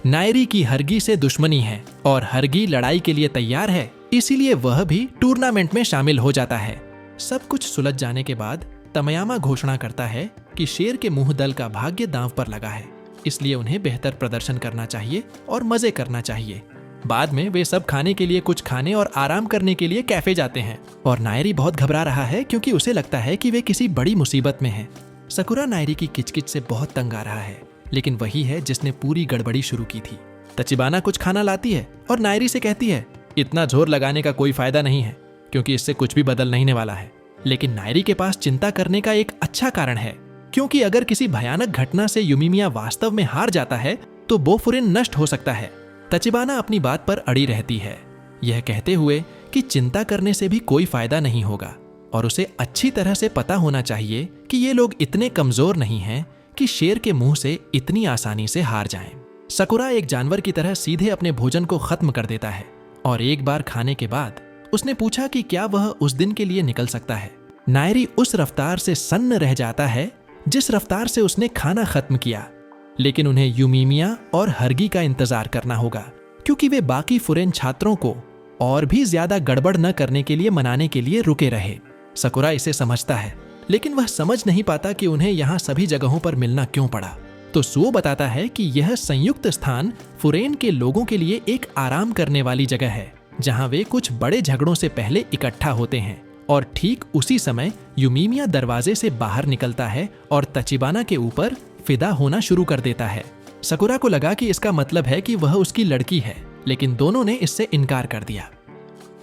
नायरी की हरगी से दुश्मनी है और हरगी लड़ाई के लिए तैयार है, इसीलिए वह भी टूर्नामेंट में शामिल हो जाता है। सब कुछ सुलझ जाने के बाद तमयामा घोषणा करता है कि शेर के मुंह दल का भाग्य दांव पर लगा है, इसलिए उन्हें बेहतर प्रदर्शन करना चाहिए और मजे करना चाहिए। बाद में वे सब खाने के लिए कुछ खाने और आराम करने के लिए कैफे जाते हैं और नायरी बहुत घबरा रहा है क्योंकि उसे लगता है कि वे किसी बड़ी मुसीबत में हैं। सकुरा नायरी की किचकिच से बहुत तंग आ रहा है, लेकिन वही है जिसने पूरी गड़बड़ी शुरू की थी। तचिबाना कुछ खाना लाती है और नायरी से कहती है, इतना जोर लगाने का कोई फायदा नहीं है, क्योंकि इससे कुछ भी बदल नहीं वाला है। लेकिन नायरी के पास चिंता करने का एक अच्छा कारण है, क्योंकि अगर किसी भयानक घटना से यूमिमिया वास्तव में हार जाता है तो बोफुरिन नष्ट हो सकता है। तचिबाना अपनी बात पर अड़ी रहती है, यह कहते हुए कि चिंता करने से भी कोई फायदा नहीं होगा और उसे अच्छी तरह से पता होना चाहिए कि ये लोग इतने कमजोर नहीं हैं कि शेर के मुंह से इतनी आसानी से हार जाएं। सकुरा एक जानवर की तरह सीधे अपने भोजन को खत्म कर देता है और एक बार खाने के बाद उसने पूछा कि क्या वह उस दिन के लिए निकल सकता है। नायरी उस रफ्तार से सन्न रह जाता है जिस रफ्तार से उसने खाना खत्म किया, लेकिन उन्हें यूमिमिया और हरगी का इंतजार करना होगा, क्योंकि वे बाकी फुरेन छात्रों को और भी ज्यादा गड़बड़ न करने के लिए मनाने के लिए रुके रहे। सकुरा इसे समझता है, लेकिन वह समझ नहीं पाता कि उन्हें यहाँ सभी जगहों पर मिलना क्यों पड़ा। तो सुओ बताता है कि यह संयुक्त स्थान फुरेन के लोगों के लिए एक आराम करने वाली जगह है, जहाँ वे कुछ बड़े झगड़ों से पहले इकट्ठा होते हैं। और ठीक उसी समय यूमिमिया दरवाजे से बाहर निकलता है और तचिबाना के ऊपर फिदा होना शुरू कर देता है। सकुरा को लगा कि इसका मतलब है कि वह उसकी लड़की है, लेकिन दोनों ने इससे इनकार कर दिया।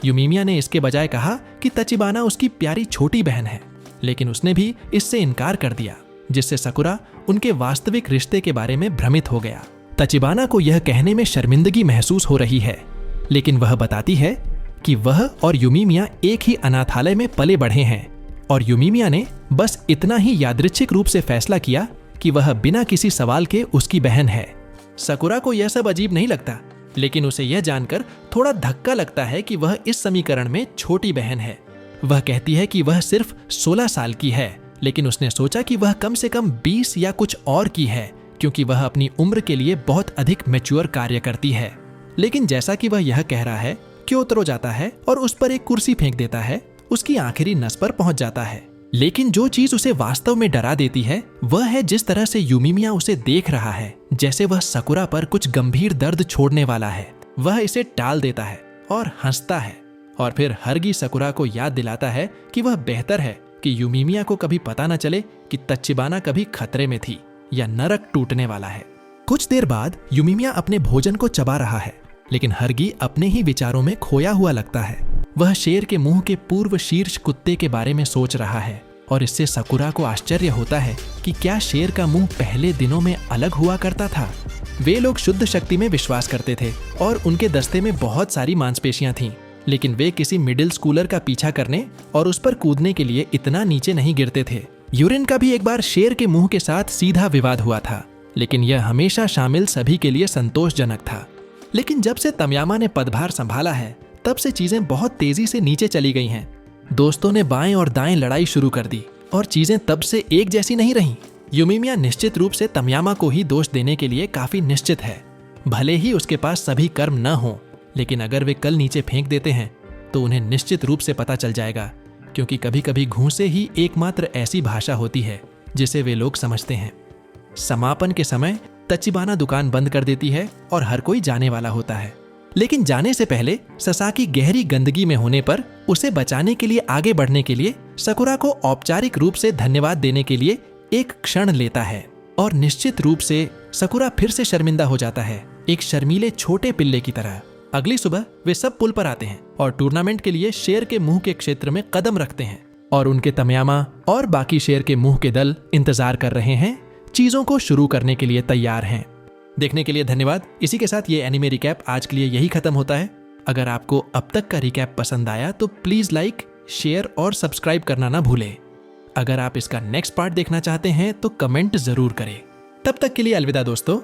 यूमिमिया ने इसके बजाय कहा कि तचिबाना उसकी प्यारी छोटी बहन है, लेकिन उसने भी इससे इनकार कर दिया, जिससे सकुरा उनके वास्तविक रिश्ते के बारे में भ्रमित हो गया। तचिबाना को यह कहने में शर्मिंदगी महसूस हो रही है, लेकिन वह बताती है कि वह और यूमिमिया एक ही अनाथालय में पले बढ़े हैं और यूमिमिया ने बस इतना ही यादृच्छिक रूप से फैसला किया कि वह बिना किसी सवाल के उसकी बहन है। सकुरा को यह सब अजीब नहीं लगता, लेकिन उसे यह जानकर थोड़ा धक्का लगता है कि वह इस समीकरण में छोटी बहन है। वह कहती है कि वह सिर्फ 16 साल की है, लेकिन उसने सोचा कि वह कम से कम 20 या कुछ और की है, क्योंकि वह अपनी उम्र के लिए बहुत अधिक मैच्योर कार्य करती है। लेकिन जैसा कि वह यह कह रहा है, क्योतरो जाता है और उस पर एक कुर्सी फेंक देता है, उसकी आखिरी नस पर पहुंच जाता है। लेकिन जो चीज उसे वास्तव में डरा देती है वह है जिस तरह से यूमिमिया उसे देख रहा है, जैसे वह सकुरा पर कुछ गंभीर दर्द छोड़ने वाला है। वह इसे टाल देता है और हंसता है, और फिर हरगी सकुरा को याद दिलाता है कि वह बेहतर है कि यूमिमिया को कभी पता न चले कि तच्चिबाना कभी खतरे में थी या नरक टूटने वाला है। कुछ देर बाद यूमिमिया अपने भोजन को चबा रहा है, लेकिन हरगी अपने ही विचारों में खोया हुआ लगता है। वह शेर के मुंह के पूर्व शीर्ष कुत्ते के बारे में सोच रहा है, और इससे सकुरा को आश्चर्य होता है कि क्या शेर का मुंह पहले दिनों में अलग हुआ करता था। वे लोग शुद्ध शक्ति में विश्वास करते थे और उनके दस्ते में बहुत सारी मांसपेशियां थीं, लेकिन वे किसी मिडिल स्कूलर का पीछा करने और उस पर कूदने के लिए इतना नीचे नहीं गिरते थे। यूरिन का भी एक बार शेर के मुंह के साथ सीधा विवाद हुआ था, लेकिन यह हमेशा शामिल सभी के लिए संतोषजनक था। लेकिन जब से तमयामा ने पदभार संभाला है, तब से चीजें बहुत तेजी से नीचे चली गई हैं। दोस्तों ने बाएं और दाएं लड़ाई शुरू कर दी और चीजें तब से एक जैसी नहीं रहीं। यूमिमिया निश्चित रूप से तमयामा को ही दोष देने के लिए काफी निश्चित है। भले ही उसके पास सभी कर्म न हो, लेकिन अगर वे कल नीचे फेंक देते हैं तो उन्हें निश्चित रूप से पता चल जाएगा, क्योंकि कभी कभी घूंसे ही एकमात्र ऐसी भाषा होती है जिसे वे लोग समझते हैं। समापन के समय तच्चिबाना दुकान बंद कर देती है और हर कोई जाने वाला होता है। लेकिन जाने से पहले ससाकी गहरी गंदगी में होने पर उसे बचाने के लिए आगे बढ़ने के लिए सकुरा को औपचारिक रूप से धन्यवाद देने के लिए एक क्षण लेता है, और निश्चित रूप से सकुरा फिर से शर्मिंदा हो जाता है, एक शर्मीले छोटे पिल्ले की तरह। अगली सुबह वे सब पुल पर आते हैं और टूर्नामेंट के लिए शेर के मुंह के क्षेत्र में कदम रखते हैं, और उनके तमयामा और बाकी शेर के मुंह के दल इंतजार कर रहे हैं, चीजों को शुरू करने के लिए तैयार हैं। देखने के लिए धन्यवाद। इसी के साथ ये एनिमे रिकैप आज के लिए यही खत्म होता है। अगर आपको अब तक का रिकैप पसंद आया तो प्लीज लाइक, शेयर और सब्सक्राइब करना ना भूलें। अगर आप इसका नेक्स्ट पार्ट देखना चाहते हैं तो कमेंट जरूर करें। तब तक के लिए अलविदा दोस्तों।